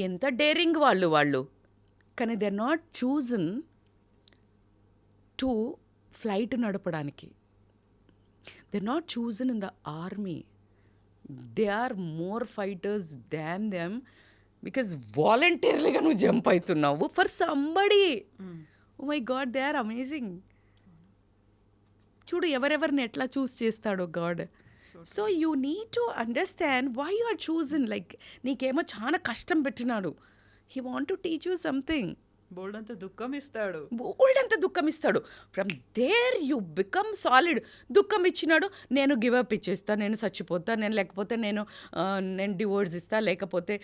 ఎంత డేరింగ్ వాళ్ళు కానీ they are not chosen to flight నడపడానికి. They are not chosen in the army. They are more fighters than them because వాలంటీర్లీగా నువ్వు జంప్ అవుతున్నావు for somebody. Oh my God they are amazing. చూడు ఎవరెవరిని ఎట్లా చూస్ చేస్తాడో God. So you need to understand why you are chosen. Like నీకేమో చాలా కష్టం పెట్టినాడు. He want to teach you something. బోల్డ్ అంత దుఃఖం ఇస్తాడు. From there you become solid. దుఃఖం ఇచ్చినాడు, నేను గివప్ ఇచ్చేస్తా, నేను చచ్చిపోతా, లేకపోతే నేను డివోర్స్ ఇస్తా, లేకపోతే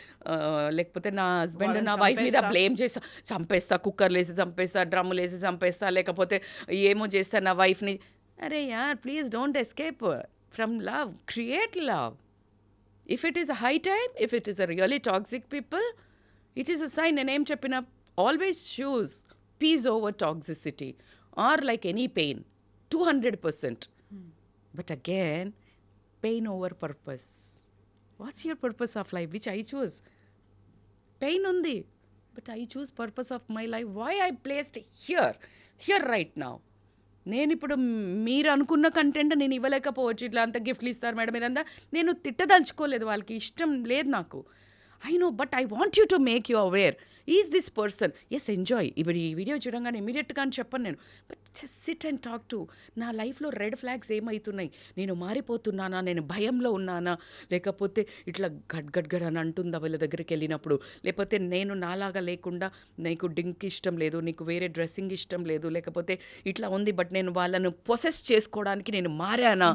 నా హస్బెండ్ నా వైఫ్ మీద బ్లేమ్ చేస్తా, చంపేస్తా, కుక్కర్లు వేసి చంపేస్తా, డ్రమ్ములు వేసి చంపేస్తా, లేకపోతే ఏమో చేస్తా నా వైఫ్ని. అరే యార్ please don't escape from love. Create love. If it is a high time, if it is a really toxic people, it is a sign. And em cheppina always choose peace over toxicity or like any pain 200%. But again, pain over purpose. What's your purpose of life? Which I choose. Pain undi, but I choose purpose of my life. Why I placed here right now. నేను ఇప్పుడు మీరు అనుకున్న కంటెంట్ నేను ఇవ్వలేకపోవచ్చు. ఇట్లా అంత గిఫ్ట్లు ఇస్తారు మేడం ఇదంతా నేను తిట్టదలుచుకోలేదు, వాళ్ళకి ఇష్టం లేదు నాకు. I know but I want you to make you aware is this person is enjoy. ఇప్పుడు ఈ వీడియో చూడంగానే ఇమీడియట్గా అని చెప్పను నేను, but just sit and talk to. నా లైఫ్లో రెడ్ ఫ్లాగ్స్ ఏమవుతున్నాయి, నేను మారిపోతున్నానా, నేను భయంలో ఉన్నానా, లేకపోతే ఇట్లా గడ్ గడ్ గడ్ అని అంటుందా వాళ్ళ దగ్గరికి వెళ్ళినప్పుడు, లేకపోతే నేను నాలాగా లేకుండా నీకు డింక్ ఇష్టం లేదు, నీకు వేరే డ్రెస్సింగ్ ఇష్టం లేదు, లేకపోతే ఇట్లా ఉంది బట్ నేను వాళ్ళను పొసెస్ చేసుకోవడానికి నేను మారానా,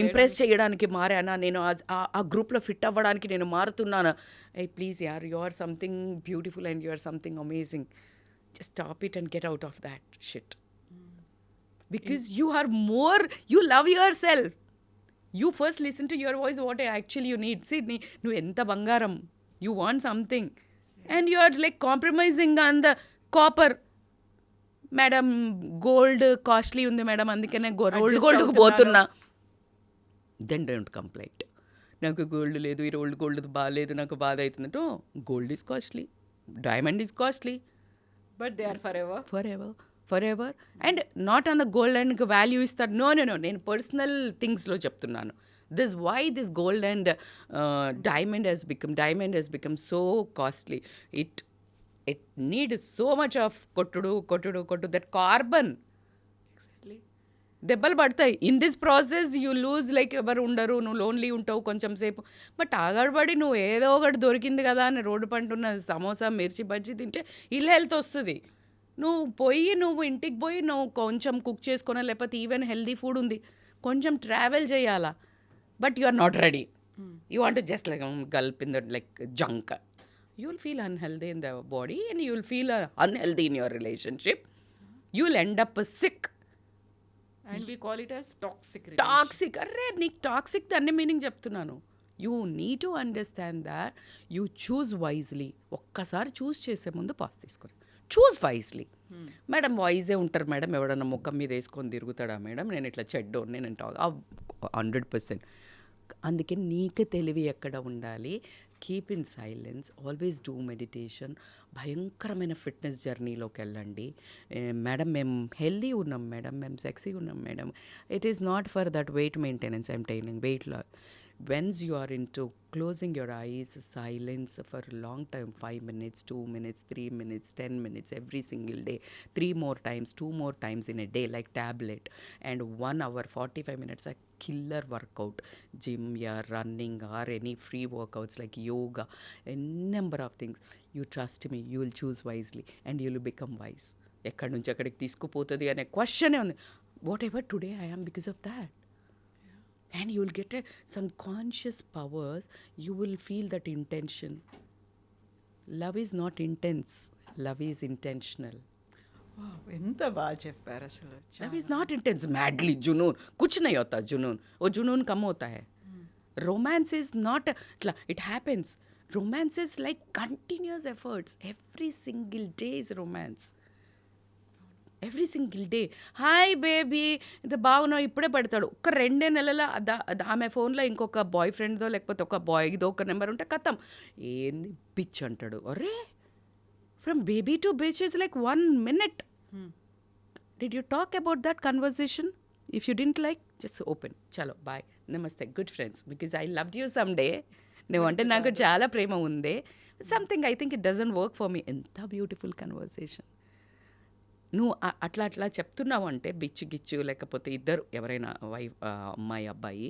ఇంప్రెస్ చేయడానికి మారానా, నేను ఆ గ్రూప్లో ఫిట్ అవ్వడానికి నేను మారుతున్నానా. Hey, please, yaar, you are something beautiful and you are something amazing. Just stop it and get out of that shit. Because you are more, you love yourself. You first listen to your voice, what actually you need. See, nu enta bangaram. You want something. And you are like compromising on the copper. Madam, gold costly undi madam, andikane gold ku potunna. Then don't complain. నాకు గోల్డ్ లేదు, ఈ గోల్డ్ బాగాలేదు, నాకు బాధ అవుతుందంటో. Gold is costly, diamond is costly, but they are for ever. And not on the gold and value ఇస్తారు. నో, నేను పర్సనల్ థింగ్స్లో చెప్తున్నాను. Why this gold and diamond has become so costly. It need so much of కొట్టుడు దట్ కార్బన్. దెబ్బలు పడతాయి. In this process you lose, like ఎవరు ఉండరు, నువ్వు లోన్లీ ఉంటావు కొంచెం సేపు. బట్ ఆగడబడి నువ్వు ఏదో ఒకటి దొరికింది కదా అని రోడ్డు పంటున్న సమోసా మిర్చి బజ్జీ తింటే ఇల్ హెల్త్ వస్తుంది. నువ్వు ఇంటికి పోయి నువ్వు కొంచెం కుక్ చేసుకున్నా, లేకపోతే ఈవెన్ హెల్దీ ఫుడ్ ఉంది, కొంచెం ట్రావెల్ చేయాలా. But you are not ready. You want just like gulp in that like junk. You will feel unhealthy in the body and you will feel unhealthy in your relationship. You will end up sick. And we call it as toxic. అర్రే నీకు టాక్సిక్ దాన్ని మీనింగ్ చెప్తున్నాను. You need to understand that you choose wisely. ఒక్కసారి చూస్ చేసే ముందు పాస్ తీసుకొని చూజ్ వైజ్లీ. మేడం వైజే ఉంటారు మేడం, ఎవడన్నా ముఖం మీద వేసుకొని తిరుగుతాడా మేడం, నేను ఇట్లా చెడ్డోని, నేను టాక్ 100%. అందుకే నీకు తెలివి ఎక్కడ ఉండాలి. Keep in silence, always do meditation. భయంకరమైన ఫిట్నెస్ జర్నీలోకి వెళ్ళండి. మేడం మేము హెల్దీ ఉన్నాం మేడం, మేము సెక్సీగా ఉన్నాం madam. It is not for that weight maintenance I'm telling. Weight loss. Once you are into closing your eyes, silence for a long time, 5 minutes, 2 minutes, 3 minutes, 10 minutes, every single day, 3 more times, 2 more times in a day, like tablet, and 1 hour, 45 minutes, a killer workout, gym, yeah, running, or any free workouts like yoga, a number of things. You trust me, you will choose wisely and you will become wise. ఎక్కడి నుంచి ఎక్కడికి తీసుకుపోతుంది అనే క్వశ్చనే ఉంది. Whatever today I am because of that. And you will get some conscious powers. You will feel that intention. Love is not intense. Love is intentional. ఎంత బాగా చెప్పారు అసలు. Love is not intense. Madly junoon. Kuch nahi hota junoon. वो junoon कम होता है. Romance is not it happens. Romance is like continuous efforts. Every single day is romance. Every single day. Hi baby, ఇది బాగున్నావు, ఇప్పుడే పడతాడు. ఒక 2 నెలల ఆమె ఫోన్లో ఇంకొక బాయ్ ఫ్రెండ్దో లేకపోతే ఒక బాయ్దో ఒక నెంబర్ ఉంటే కథం. ఏంది బిచ్ అంటాడు. అరే from baby to bitch is like 1 minute. Did you talk about that conversation? If you didn't like, just open, చలో బాయ్, నమస్తే, good friends, because I loved you someday. నువ్వంటే నాకు చాలా ప్రేమ ఉంది. Something I think it doesn't work for me. ఎంత బ్యూటిఫుల్ కన్వర్సేషన్. నువ్వు అట్లా చెప్తున్నావు అంటే బిచ్చు గిచ్చు, లేకపోతే ఇద్దరు ఎవరైనా వైఫ్, అమ్మాయి అబ్బాయి,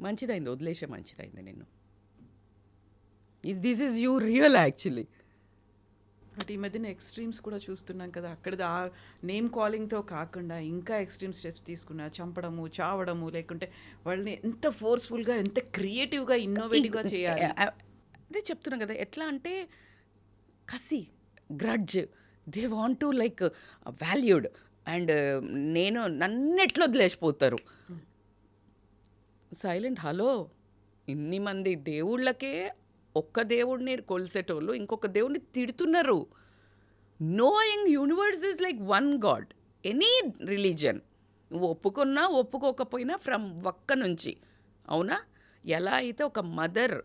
మంచిదైంది, వదిలేసే మంచిదైంది నేను. This is you real actually. But ఈ మధ్యన ఎక్స్ట్రీమ్స్ కూడా చూస్తున్నాం కదా. అక్కడ నేమ్ కాలింగ్తో కాకుండా ఇంకా ఎక్స్ట్రీమ్ స్టెప్స్ తీసుకున్నా, చంపడము, చావడము, లేకుంటే వాళ్ళని ఎంత ఫోర్స్ఫుల్గా, ఎంత క్రియేటివ్గా, ఇన్నోవేటివ్గా చేయాలి. అదే చెప్తున్నాం కదా. ఎట్లా అంటే కసి, grudge, they want to like valued. And నన్నెట్లో వదిలేసిపోతారు. సైలెంట్. హలో, ఇన్ని మంది దేవుళ్ళకే ఒక్క దేవుడిని కొలిసేటోళ్ళు ఇంకొక దేవుడిని తిడుతున్నారు. Knowing universe is like one God. Any religion నువ్వు ఒప్పుకున్నా ఒప్పుకోకపోయినా ఫ్రమ్ ఒక్క నుంచి, అవునా? ఎలా అయితే ఒక మదర్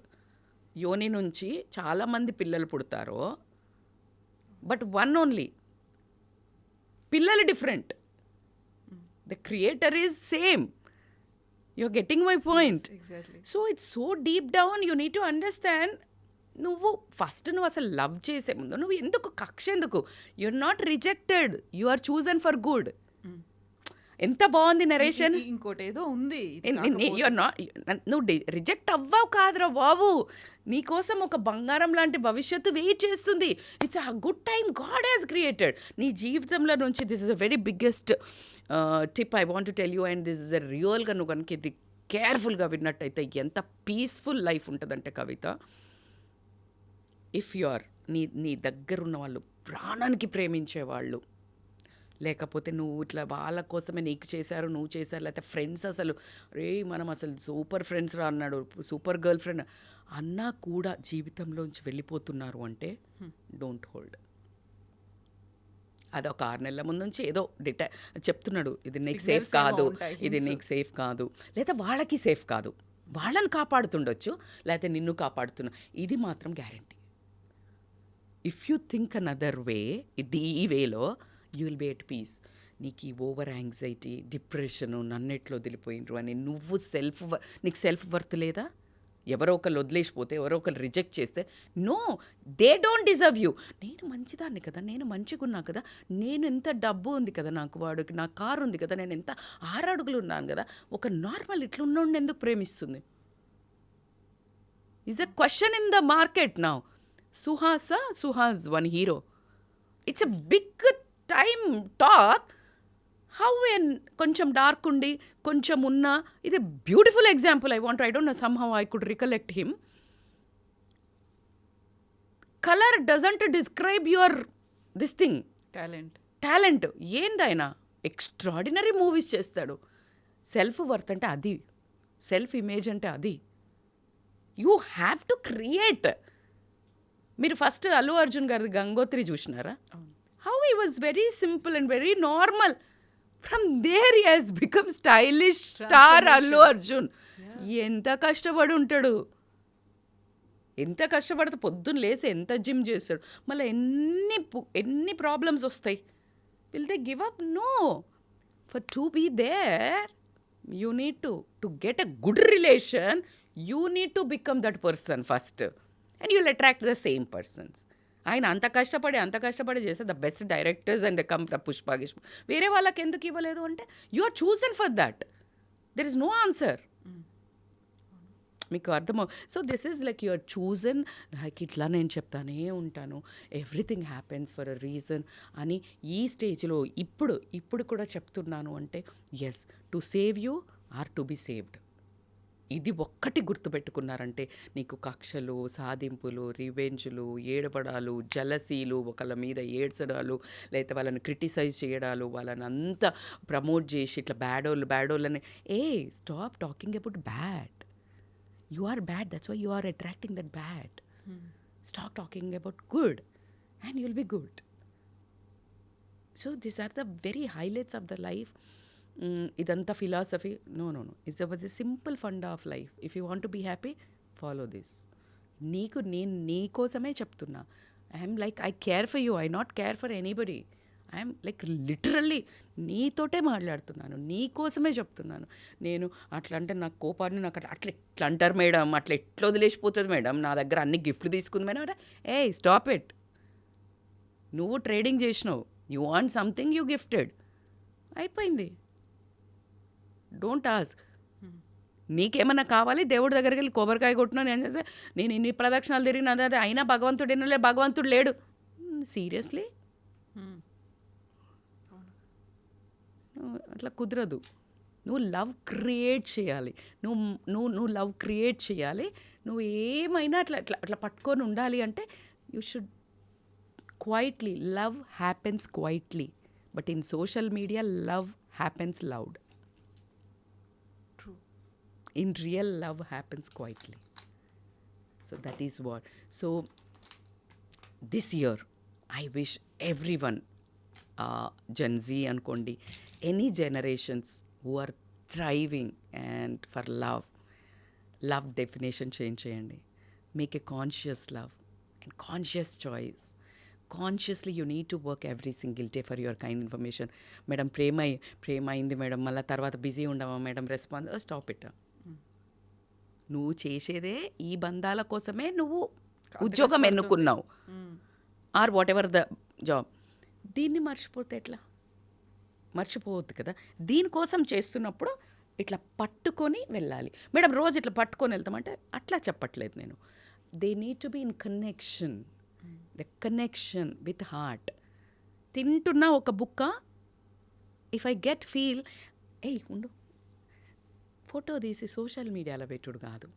యోని నుంచి చాలామంది పిల్లలు పుడతారో, బట్ వన్ ఓన్లీ. పిల్లలు different, the creator is same. You're getting my point. Yes, exactly. So it's so deep down you need to understand. నువ్వు అసలు లవ్ చేసే ముందు నువ్వు ఎందుకు కక్ష ఎందుకు? You're not rejected, you are chosen for good. ఎంత బాగుంది నరేషన్. ఇంకోటి ఏదో ఉంది. యూఆర్ నాట్, నువ్వు రిజెక్ట్ అవ్వవు కాదురా బాబు. నీకోసం ఒక బంగారం లాంటి భవిష్యత్తు వెయిట్ చేస్తుంది. It's a good time God has created. నీ జీవితంలో నుంచి this is a very biggest tip I want to tell you. And this is అ రియల్గా నువ్వు కనుక ఇది కేర్ఫుల్గా విన్నట్టయితే ఎంత పీస్ఫుల్ లైఫ్ ఉంటుందంటే కవిత, ఇఫ్ యు ఆర్ నీ దగ్గరున్న వాళ్ళు, ప్రాణానికి ప్రేమించేవాళ్ళు, లేకపోతే నువ్వు ఇట్లా వాళ్ళ కోసమే నీకు చేశారు, నువ్వు చేశారు, లేకపోతే ఫ్రెండ్స్ అసలు రే మనం అసలు సూపర్ ఫ్రెండ్స్ రా అన్నాడు, సూపర్ గర్ల్ ఫ్రెండ్ అన్నా కూడా జీవితంలోంచి వెళ్ళిపోతున్నారు అంటే డోంట్ హోల్డ్. అది ఒక 6 నెలల ముందు నుంచి ఏదో చెప్తున్నాడు, ఇది నీకు సేఫ్ కాదు, ఇది నీకు సేఫ్ కాదు, లేదా వాళ్ళకి సేఫ్ కాదు, వాళ్ళని కాపాడుతుండొచ్చు, లేకపోతే నిన్ను కాపాడుతున్నా, ఇది మాత్రం guarantee. If you think another way, ఈ వేలో you will be at peace. నీకు ఈ ఓవర్ యాంగ్జైటీ, డిప్రెషను, నన్నెట్లో వదిలిపోయినరు అని నువ్వు నీకు సెల్ఫ్ వర్త్ లేదా? ఎవరో ఒకళ్ళు వదిలేసిపోతే, ఎవరో ఒకళ్ళు రిజెక్ట్ చేస్తే, no, they don't deserve you. నేను మంచిదాన్ని కదా, నేను మంచిగా ఉన్నా కదా, నేను ఎంత డబ్బు ఉంది కదా నాకు, వాడికి నా కారు ఉంది కదా, నేను ఎంత 6 అడుగులు ఉన్నాను కదా, ఒక నార్మల్ ఇట్లా ఉన్నోడిని ఎందుకు ప్రేమిస్తుంది? Is a question in the market now. Suhas one hero. It's a big time talk. How an కొంచెం డార్క్ ఉండి కొంచెం ఉన్న, ఇది beautiful example. I don't know, somehow I could recollect him. Colour doesn't describe your this thing. Talent ఏందైనా ఎక్స్ట్రాడినరీ మూవీస్ చేస్తాడు. సెల్ఫ్ వర్త్ అంటే అది, సెల్ఫ్ ఇమేజ్ అంటే అది. You have to create. మీరు ఫస్ట్ అల్లు అర్జున్ గారి గంగోత్రి చూసినారా? How he was very simple and very normal. From there he has become stylish star Allu Arjun. ఎంత కష్టపడి ఉంటాడు, ఎంత కష్టపడితే పొద్దున్న లేసి ఎంత జిమ్ చేస్తాడు, మళ్ళీ ఎన్ని ప్రాబ్లమ్స్ వస్తాయి. Will they give up? No. For to be there you need to get a good relation, you need to become that person first, and you'll attract the same persons. ఆయన అంత కష్టపడి చేస్తే the best directors and come the Pushpa. వేరే వాళ్ళకి ఎందుకు ఇవ్వలేదు అంటే you are chosen for that. There is no answer. మీకు అర్థమవు. So this is like you are chosen. Like ఇట్లా నేను చెప్తానే ఉంటాను, everything happens for a reason అని ఈ స్టేజ్లో ఇప్పుడు కూడా చెప్తున్నాను అంటే, yes, to save you or to be saved. ఇది ఒక్కటి గుర్తుపెట్టుకున్నారంటే నీకు కక్షలు, సాధింపులు, రివెంజ్లు, ఏడపడాలు, జలసీలు, ఒకళ్ళ మీద ఏడ్చడాలు, లేకపోతే వాళ్ళని క్రిటిసైజ్ చేయడాలు, వాళ్ళని అంతా ప్రమోట్ చేసి ఇట్లా బ్యాడోళ్ళని, stop talking about bad. You are bad, that's why you are attracting that bad. Stop talking about good and you will be good. So these are the very highlights of the life. ఇదంతా philosophy no, it's about the simple funda of life. If you want to be happy, follow this. నేను నీ కోసమే చెప్తున్నా. I'm like I care for you, I not care for anybody. I'm like literally నీతోటే మాట్లాడుతున్నాను, నీ కోసమే చెప్తున్నాను. నేను అట్లా అంటే నాకు కోపాన్ని నాకు అట్లా ఎట్లా అంటారు మేడం, అట్లా ఎట్లా వదిలేసిపోతుంది మేడం, నా దగ్గర అన్ని గిఫ్ట్లు తీసుకుంది మేడం. Stop it. నువ్వు ట్రేడింగ్ చేసినావు, you want something, you gifted, అయిపోయింది. Don't ask. నీకేమన్నా కావాలి, దేవుడి దగ్గరికి వెళ్ళి కొబ్బరికాయ కొట్టినా నేను చేస్తే నేను ఇన్ని ప్రదక్షిణాలు తిరిగిన అదే అయినా భగవంతుడు లేడు. సీరియస్లీ అట్లా కుదరదు. నువ్వు లవ్ క్రియేట్ చేయాలి. నువ్వు లవ్ క్రియేట్ చేయాలి. నువ్వు ఏమైనా అట్లా పట్టుకొని ఉండాలి అంటే you should quietly. Love happens quietly, but in social media love happens loud. In real, love happens quietly. So that is what. So this year, I wish everyone, Gen Z ankondi, any generations who are thriving and for love definition change cheyandi. Make a conscious love and conscious choice. Consciously you need to work every single day for your kind information. Madam ప్రేమ అయింది మేడం, మళ్ళీ తర్వాత బిజీ ఉండవా మేడం, రెస్పాన్స్, స్టాప్ ఇట్. నువ్వు చేసేదే ఈ బంధాల కోసమే నువ్వు ఉద్యోగం ఎన్నుకున్నావు, or whatever the job. దీన్ని మర్చిపోతే ఎట్లా? మర్చిపోవద్దు కదా. దీనికోసం చేస్తున్నప్పుడు ఇట్లా పట్టుకొని వెళ్ళాలి. మేడం రోజు ఇట్లా పట్టుకొని వెళ్తామంటే అట్లా చెప్పట్లేదు నేను. They need to be in connection, the connection with heart. తింటున్న ఒక బుక్క, ఇఫ్ ఐ గెట్ ఫీల్, ఉండు, ఫోటో తీసి సోషల్ మీడియాలో పెట్టుడు కాదు.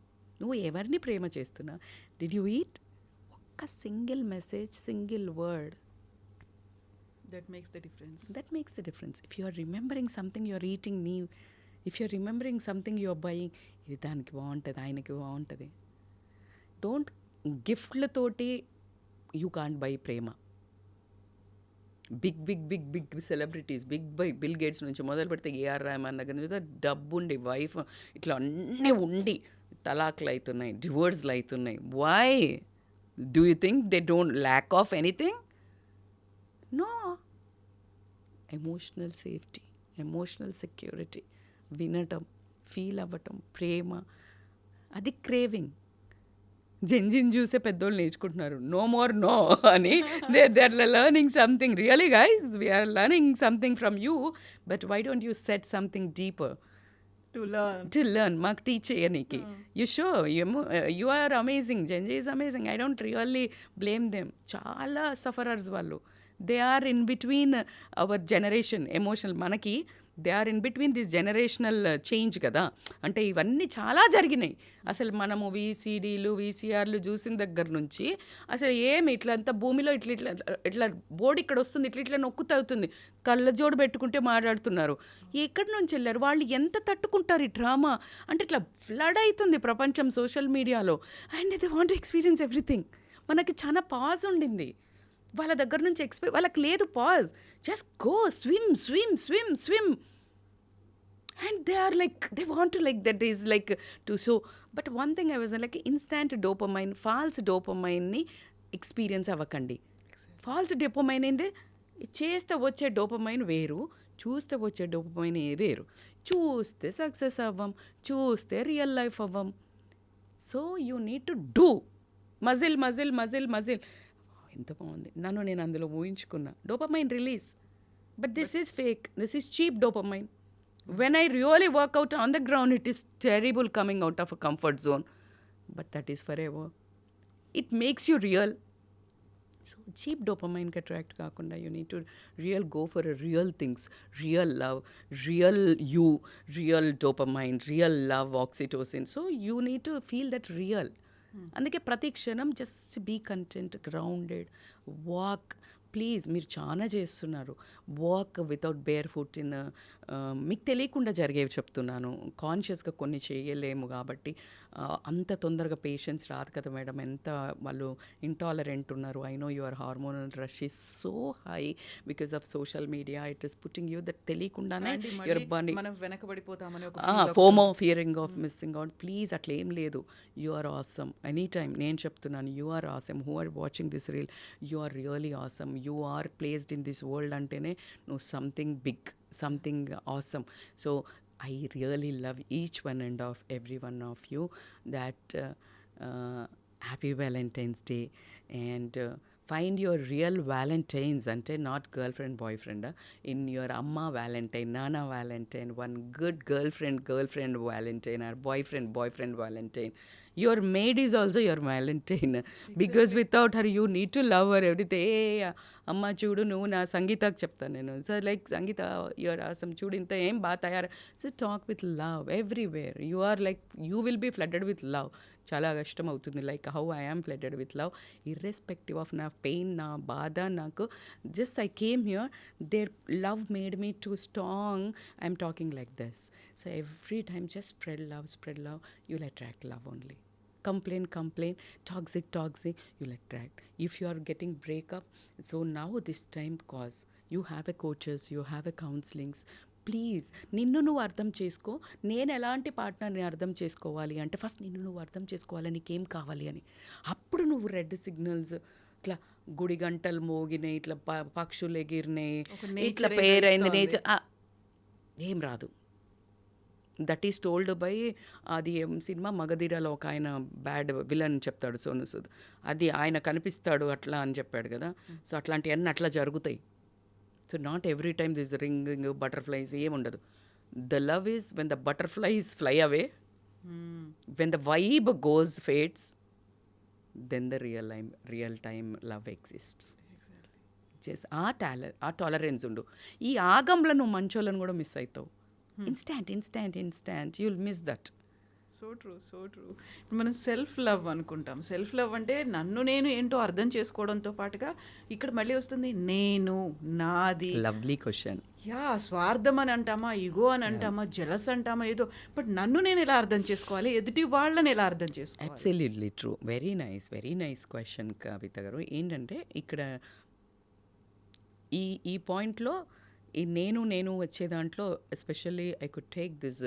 నువ్వు ఎవరిని ప్రేమ చేస్తున్నా, డిడ్ యూ ఈట్, ఒక్క single message, single word, that makes the difference. that makes the difference. If you are remembering something you are eating new, if you are remembering something you are buying, ఇది దానికి బాగుంటుంది, ఆయనకి బాగుంటుంది. డోంట్ గిఫ్ట్లతోటి యూ కాంట్ బై ప్రేమ. Big big big big celebrities, Bill Gates నుంచి మొదలు పెడితే ఏఆర్ రెహమాన్ దగ్గర నుంచి డబ్బు ఉండి, వైఫ్, ఇట్లా అన్నీ ఉండి తలాక్లు అవుతున్నాయి, డివోర్స్లు అవుతున్నాయి. Why do you think they don't lack of anything? No. Emotional safety, emotional security, వినటం, ఫీల్ అవ్వటం, ప్రేమ, అది క్రేవింగ్. జెంజిన్ చూసే పెద్దోళ్ళు నేర్చుకుంటున్నారు, నో మోర్ నో అని. They are learning something. Really guys, we're learning something from you, but why don't you set something deeper to learn? మాకు టీచ్ చేయనీకి. You show you are amazing. Gen Z is amazing. I don't really blame them. చాలా సఫరర్స్ వాళ్ళు. They are in between our generation emotional. మనకి they are in between this generational change కదా. అంటే ఇవన్నీ చాలా జరిగినాయి. అసలు మనము వీసీడీలు, వీసీఆర్లు చూసిన దగ్గర నుంచి అసలు ఏమి ఇట్లంతా భూమిలో ఇట్లా ఇట్లా ఇట్లా బోర్డు ఇక్కడ వస్తుంది, ఇట్లా ఇట్లా నొక్కుతవుతుంది, కళ్ళజోడు పెట్టుకుంటే మాట్లాడుతున్నారు. ఎక్కడి నుంచి వెళ్ళారు వాళ్ళు? ఎంత తట్టుకుంటారు ఈ డ్రామా? అంటే ఇట్లా ఫ్లడ్ అవుతుంది ప్రపంచం సోషల్ మీడియాలో. And they want to experience everything. మనకి చాలా పాజ్ ఉండింది వాళ్ళ దగ్గర నుంచి. వాళ్ళకి లేదు pause. Just go, swim swim swim swim. And they are like, they want to like that is like to show. But one thing I was like, instant dopamine, false డోపమైన్ని ఎక్స్పీరియన్స్ అవ్వకండి. ఫాల్స్ డోపమైన్ ఏంది? చేస్తే వచ్చే డోపమైన్ వేరు, చూస్తే వచ్చే డోపమైన్ వేరు. చూస్తే సక్సెస్ అవ్వం, చూస్తే రియల్ లైఫ్ అవ్వం. So you need to do. Muscle muscle muscle muscle. ఎంత బాగుంది, నన్ను నేను అందులో ఊహించుకున్నా. Dopamine release, but this is fake, this is cheap dopamine. When I really work out on the ground, it is terrible coming out of a comfort zone, but that is forever. It makes you real. So cheap డోపమైన్కి అట్రాక్ట్ కాకుండా you need to real go for real things, real love, real you, real dopamine, real love, oxytocin. So you need to feel that real. అందుకే ప్రతి క్షణం just be content, grounded, walk. Please, మీరు చాలా చేస్తున్నారు. Walk without barefoot in, మీకు తెలియకుండా జరిగేవి చెప్తున్నాను. కాన్షియస్గా కొన్ని చేయలేము కాబట్టి అంత తొందరగా పేషెన్స్ రాదు కదా మేడం. ఎంత వాళ్ళు ఇంటాలరెంట్ ఉన్నారు. I know your hormonal rush is so high because of social media. It is putting you that తెలియకుండానే your body FOMO, fearing of missing out. Please అట్లా ఏం లేదు. You are awesome any time. నేను చెప్తున్నాను, you are awesome. Who are watching this reel, you are really awesome. You are placed in this world అంటేనే నువ్వు something big, something awesome. So I really love each one and of every one of you. That happy Valentine's Day, and find your real Valentines, ante not girlfriend boyfriend, in your amma Valentine, nana Valentine, one good girlfriend Valentine, or boyfriend Valentine. Your maid is also your Valentine, because without her you need to love her everything. అమ్మ చూడు, నువ్వు నా సంగీతకు చెప్తాను నేను, sir like Sangeetha your awesome, చూడు ఇంత ఏం బాగా తయారు. So talk with love everywhere. You are like, you will be flooded with love. చాలా కష్టం అవుతుంది, like how I am flooded with love, irrespective of నా పెయిన్, నా బాధ. నాకు just I came here, their love made me too strong. I'm talking like this. So every time just spread love, you'll attract love only. Complain, toxic, you'll attract. If you are getting breakup, so now this time, cause you have a coaches, you have a counselings. Please నిన్ను నువ్వు అర్థం చేసుకో. నేను ఎలాంటి పార్ట్నర్ని అర్థం చేసుకోవాలి అంటే, ఫస్ట్ నిన్ను నువ్వు అర్థం చేసుకోవాలి, నీకేం కావాలి అని. అప్పుడు నువ్వు రెడ్ సిగ్నల్స్ ఇట్లా గుడి గంటలు మోగినాయి, ఇట్లా పక్షులు ఎగిరినాయి, ఒక nature ఇట్లా ఏదో పేరైంది ఇస్తోంది. నేచర్, ఏం రాదు. దట్ ఈస్ టోల్డ్ బై అది సినిమా మగధీరలో ఒక ఆయన బ్యాడ్ విలన్ చెప్తాడు సోను సూద్, అది ఆయన కనిపిస్తాడు అట్లా అని చెప్పాడు కదా. సో అట్లాంటివన్నీ అట్లా జరుగుతాయి. So not every time this ringing butterflies ఏముండదు. The love is when the butterflies fly away, when the vibe goes fades, then the real time love exists. ఆ టాలరెన్స్ ఉండు. ఈ ఆగంలో నువ్వు మంచోళ్ళని కూడా మిస్ అవుతావు. Instant you'll miss that. So true. ఇప్పుడు మనం సెల్ఫ్ లవ్ అనుకుంటాం. సెల్ఫ్ లవ్ అంటే నన్ను నేను ఏంటో అర్థం చేసుకోవడంతో పాటుగా ఇక్కడ మళ్ళీ వస్తుంది నేను, నాది. Lovely question. స్వార్థం అని అంటామా, ఇగో అని అంటామా, జలస్ అంటామా, ఏదో. బట్ నన్ను నేను ఎలా అర్థం చేసుకోవాలి, ఎదుటి వాళ్ళని ఎలా అర్థం చేసుకోవాలి? Absolutely true. Very nice question Kavitha garu. ఏంటంటే ఇక్కడ ఈ పాయింట్లో ఈ నేను వచ్చే దాంట్లో especially I could take this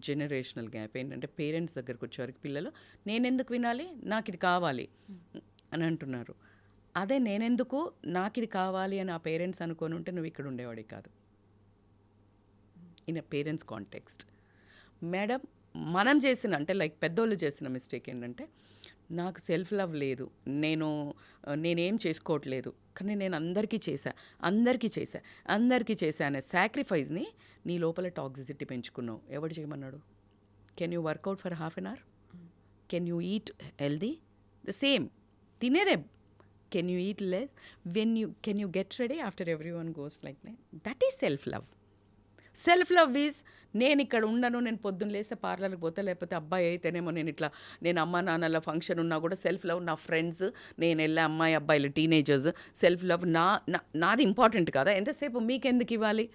generational gap. ఏంటంటే పేరెంట్స్ దగ్గరకు వచ్చేవారికి పిల్లలు నేనెందుకు వినాలి, నాకు ఇది కావాలి అని అంటున్నారు. అదే నేనెందుకు నాకు ఇది కావాలి అని ఆ పేరెంట్స్ అనుకొని ఉంటే నువ్వు ఇక్కడ ఉండేవాడి కాదు. In a parents context. Madam మనం చేసిన అంటే లైక్ పెద్దోళ్ళు చేసిన మిస్టేక్ ఏంటంటే నాకు సెల్ఫ్ లవ్ లేదు, నేనేం చేసుకోవట్లేదు, కానీ నేను అందరికీ చేశా అనే సాక్రిఫైస్ని నీ లోపల టాక్సిసిటీ పెంచుకున్నావు. ఎవడు చేయమన్నాడు? Can you work out for half an hour? Can you eat healthy? The same తినేదే. Can you eat less? Can you get ready after everyone goes like that is self love. Self love is నేను ఇక్కడ ఉండను, నేను పొద్దున్న లేస్తే పార్లర్కి పోతా, లేకపోతే అబ్బాయి అయితేనేమో నేను అమ్మ నాన్నల ఫంక్షన్ ఉన్నా కూడా సెల్ఫ్ లవ్. నా ఫ్రెండ్స్, నేను వెళ్ళే అమ్మాయి అబ్బాయిలు టీనేజర్స్, సెల్ఫ్ లవ్ నాది ఇంపార్టెంట్ కదా. ఎంతసేపు మీకెందుకు ఇవ్వాలి?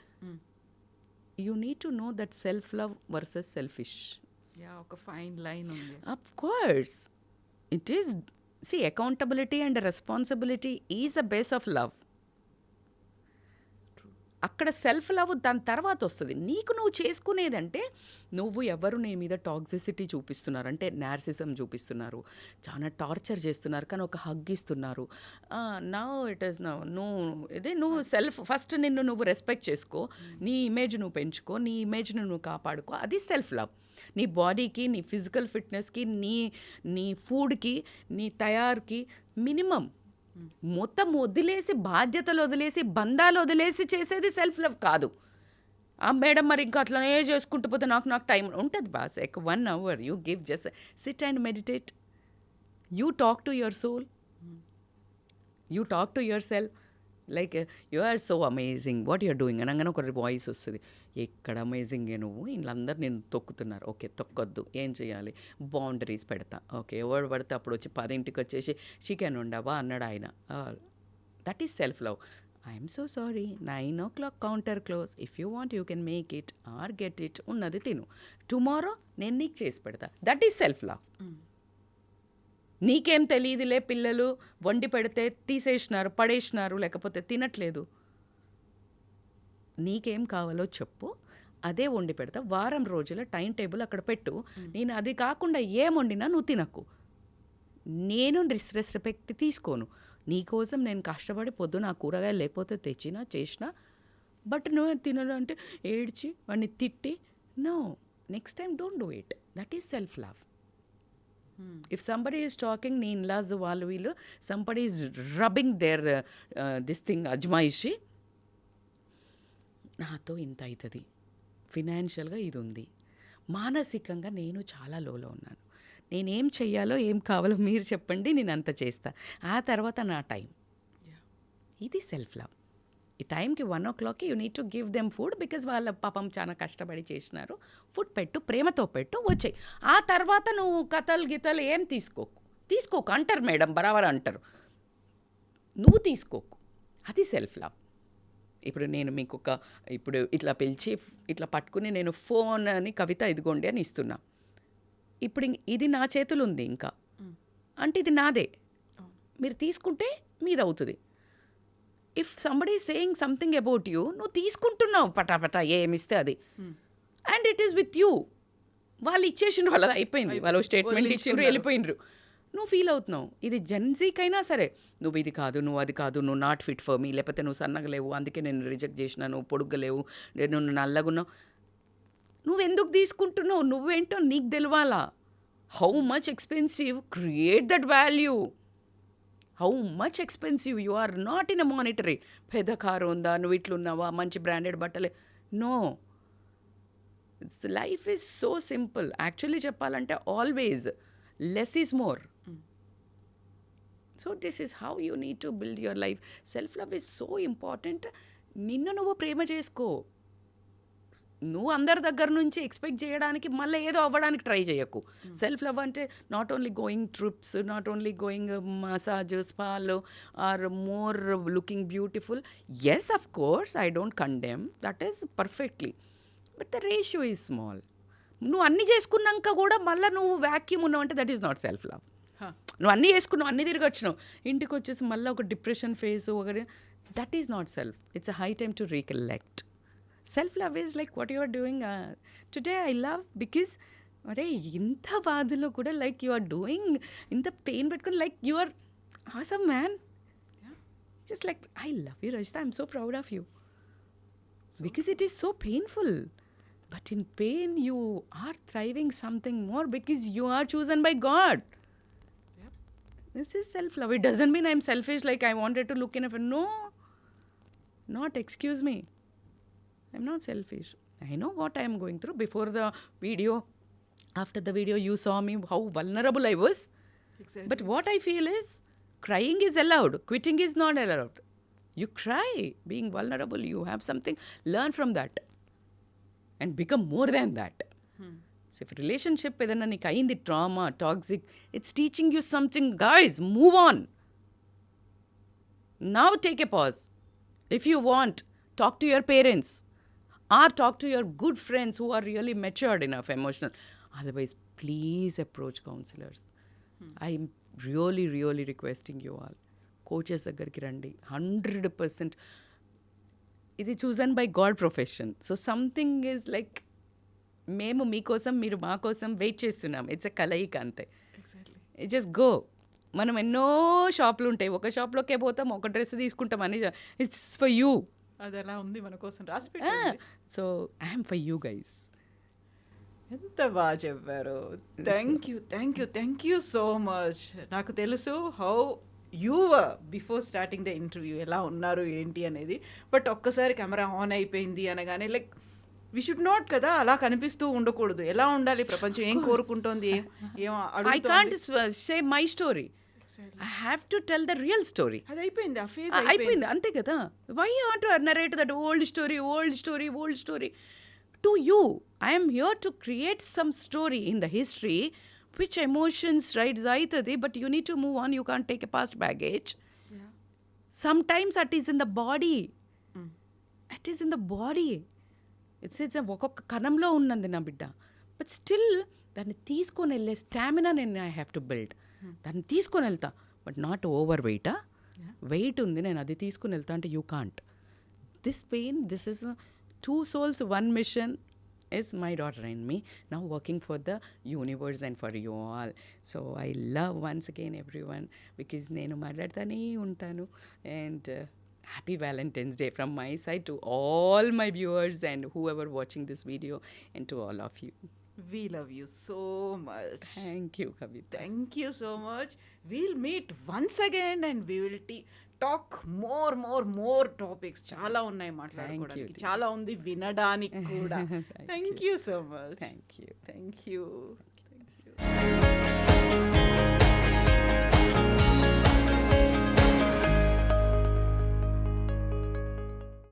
You need to know that self love versus selfish. ఒక ఫైన్ లైన్ ఉంది. Of course it is. See accountability and responsibility is the base of love. అక్కడ సెల్ఫ్ లవ్ దాని తర్వాత వస్తుంది. నీకు నువ్వు చేసుకునేదంటే నువ్వు ఎవరు నీ మీద టాక్సిసిటీ చూపిస్తున్నారు అంటే నార్సిజం చూపిస్తున్నారు, చాలా టార్చర్ చేస్తున్నారు, కానీ ఒక హగ్ ఇస్తున్నారు. నౌ ఇట్ ఈస్ నువ్వు సెల్ఫ్ ఫస్ట్ నిన్ను నువ్వు రెస్పెక్ట్ చేసుకో, నీ ఇమేజ్ నువ్వు పెంచుకో, నీ ఇమేజ్ను నువ్వు కాపాడుకో. అది సెల్ఫ్ లవ్. నీ బాడీకి, నీ ఫిజికల్ ఫిట్నెస్కి, నీ ఫుడ్కి, నీ తయారుకి మినిమం మొత్తం వదిలేసి, బాధ్యతలు వదిలేసి, బంధాలు వదిలేసి చేసేది సెల్ఫ్ లవ్ కాదు. మేడం మరి ఇంకా అట్లనే చేసుకుంటూ పోతే నాకు టైం ఉంటుంది boss. 1 hour you give, just sit and meditate. You talk to your soul, you talk to yourself like you are so amazing what you're doing అనగానే ఒక వాయిస్ వస్తుంది. ఎక్కడ అమేజింగే నువ్వు, వీళ్ళందరూ నేను తొక్కుతున్నారు. ఓకే తొక్కొద్దు, ఏం చేయాలి? బౌండరీస్ పెడతా. ఓకే ఎవరు పడితే అప్పుడు వచ్చి 10 వచ్చేసి చికెన్ ఉండవా అన్నాడు ఆయన. That is self love. I'm so sorry, 9 o'clock counter close, if you want you can make it or get it, ఉన్నది తిను, టుమారో నేను నీకు చేసి పెడతా. That is self love. నీకేం తెలియదులే, పిల్లలు వండి పెడితే తీసేసినారు, పడేసినారు, లేకపోతే తినట్లేదు. నీకేం కావాలో చెప్పు, అదే వండి పెడతా. వారం రోజుల టైం టేబుల్ అక్కడ పెట్టు. నేను అది కాకుండా ఏం వండినా నువ్వు తినకు. నేను డిస్రెస్పెక్ట్ తీసుకోను. నీకోసం నేను కష్టపడి పొద్దున ఆ కూరగాయలు లేకపోతే తెచ్చినా చేసినా, బట్ నువ్వు తినడం అంటే ఏడ్చి వాడిని తిట్టి, no, next time don't do it. That is self love. If somebody is talking, నీ ఇన్లాస్ వాళ్ళు వీళ్ళు, somebody is rubbing their this thing అజ్మాయిషి, నాతో ఇంత అవుతుంది, ఫినాన్షియల్గా ఇది ఉంది, మానసికంగా నేను చాలా లోలో ఉన్నాను, నేనేం చెయ్యాలో ఏం కావాలో మీరు చెప్పండి, నేను అంత చేస్తా, ఆ తర్వాత నా టైం. ఇది సెల్ఫ్ లవ్. ఈ టైంకి 1 o'clock you need to give them food, because వాళ్ళ పాపం చాలా కష్టపడి చేసినారు. ఫుడ్ పెట్టు, ప్రేమతో పెట్టు, వచ్చాయి. ఆ తర్వాత నువ్వు కథలు గీతలు ఏం తీసుకోకు అంటారు మేడం, బరాబర్ అంటారు. నువ్వు తీసుకోకు. అది సెల్ఫ్ లవ్. ఇప్పుడు నేను మీకు ఇప్పుడు ఇట్లా పిలిచి ఇట్లా పట్టుకుని నేను ఫోన్ అని కవిత ఇదిగోండి అని ఇస్తున్నా. ఇప్పుడు ఇది నా చేతులు ఉంది, ఇంకా అంటే ఇది నాదే, మీరు తీసుకుంటే మీది అవుతుంది. If somebody saying something about you, నువ్వు తీసుకుంటున్నావు పటాపటా ఏమిస్తే అది, and it is with you. వాళ్ళు ఇచ్చేసిండ్రు, వాళ్ళది అయిపోయింది, వాళ్ళు స్టేట్మెంట్ ఇచ్చిండ్రు, వెళ్ళిపోయినరు. నువ్వు ఫీల్ అవుతున్నావు. ఇది జెన్జీకైనా సరే, నువ్వు ఇది కాదు, నువ్వు అది కాదు, నువ్వు నాట్ ఫిట్ ఫర్ మీ, లేకపోతే నువ్వు సన్నగా లేవు అందుకే నేను రిజెక్ట్ చేసిన, నువ్వు పొడుగ్గా లేవు, నువ్వు నల్లగున్నావు. నువ్వు ఎందుకు తీసుకుంటున్నావు? నువ్వేంటో నీకు తెలవాలా. How much expensive, create that value. How much expensive, you are not in a monetary. పెద్ద కారు ఉందా, నువ్వు ఇట్లున్నావా, మంచి బ్రాండెడ్ బట్టలే. No, it's life is so simple. Actually చెప్పాలంటే always less is more. So this is how you need to build your life. Self love is so important. నిన్ను నువ్వు ప్రేమ చేసుకో. నువ్వు అందరి దగ్గర నుంచి ఎక్స్పెక్ట్ చేయడానికి మళ్ళీ ఏదో అవ్వడానికి ట్రై చేయకు. సెల్ఫ్ లవ్ అంటే not only going trips, not only going massage, స్పాలు, or more looking beautiful. Yes, of course, I don't condemn, that is perfectly, but the ratio is small. నువ్వు అన్నీ చేసుకున్నాక కూడా మళ్ళీ నువ్వు వ్యాక్యూమ్ ఉన్నావు అంటే that is not self love. నువ్వు అన్నీ చేసుకున్నావు, అన్నీ తిరిగి వచ్చినావు, ఇంటికి వచ్చేసి మళ్ళీ ఒక డిప్రెషన్ ఫేస్ ఒకటి, that is not self. It's a high time to recollect. Self love is like what you are doing today. I love because అరే ఇంత బాధలో కూడా లైక్ యు ఆర్ డూయింగ్, ఇంత పెయిన్ పెట్టుకుని like you are awesome man. Just like I love you Rajitha, I'm so proud of you because it is so painful. But in pain, you are thriving something more because you are chosen by God. Yep. This is self-love. It doesn't mean I'm selfish, like I wanted to look in a... No. Not, excuse me. I'm not selfish. I know what I am going through. Before the video, after the video, you saw me, how vulnerable I was. Exactly. But what I feel is, crying is allowed. Quitting is not allowed. You cry. Being vulnerable, you have something. Learn from that. And become more than that. So if relationship ఏదైనా నీకు అయింది, trauma, toxic, it's teaching you something. Guys, move on. Now take a pause. If you want, talk to your parents or talk to your good friends who are really matured enough emotional. Otherwise, please approach counselors. I'm really, really requesting you all. Coaches దగ్గరికి రండి. 100%. ఇది chosen by God profession. So something is like మేము మీకోసం, మీరు మా కోసం వెయిట్ చేస్తున్నాం. ఇట్స్ ఎ కలయిక అంతే. It just go. మనం ఎన్నో షాపులు ఉంటాయి, ఒక షాప్లోకే పోతాం, ఒక డ్రెస్ తీసుకుంటాం అని. It's for you. అది ఎలా ఉంది మన కోసం రాసి పెట్టింది. So I'm for you guys. ఎంత బాగా చెప్పారు. Thank you so much. నాకు తెలుసు how you before starting the interview ఎలా ఉన్నారు ఏంటి అనేది. బట్ ఒక్కసారి కెమెరా ఆన్ అయిపోయింది అనగానే లైక్ వి షుడ్ నాట్ కదా, అలా కనిపిస్తూ ఉండకూడదు. ఎలా ఉండాలి, ప్రపంచం ఏం కోరుకుంటోంది, I can't say my story. I have to tell the real story. అది అయిపోయింది, ఆ ఫేజ్ అయిపోయింది, అంతే కదా. Why you want to narrate that old story to you? I am here to create some story in the history which emotions rise aitadi, but you need to move on. You can't take a past baggage. Sometimes that is in the body. It is in the body. It's ఒక్కొక్క కణంలో ఉన్నది నా బిడ్డ. బట్ స్టిల్ దాన్ని తీసుకొని వెళ్ళే స్టామినా నేను ఐ హ్యావ్ టు బిల్డ్. దాన్ని తీసుకొని వెళ్తా, బట్ నాట్ ఓవర్ వెయిటా. వెయిట్ ఉంది, నేను అది తీసుకుని వెళ్తా అంటే you can't. This pain, this is 2 souls, 1 mission is my daughter and me now working for the universe and for you all. So I love once again everyone because nenu maatladtane untanu. And happy Valentine's Day from my side to all my viewers and whoever watching this video, and to all of you. We love you so much. Thank you, Kavita. Thank you so much. We'll meet once again and we will talk more topics. చాలా ఉన్నాయి మాట్లాడుకోవడానికి, చాలా ఉంది వినడానికి కూడా. Thank you so much. Thank you. Thank you.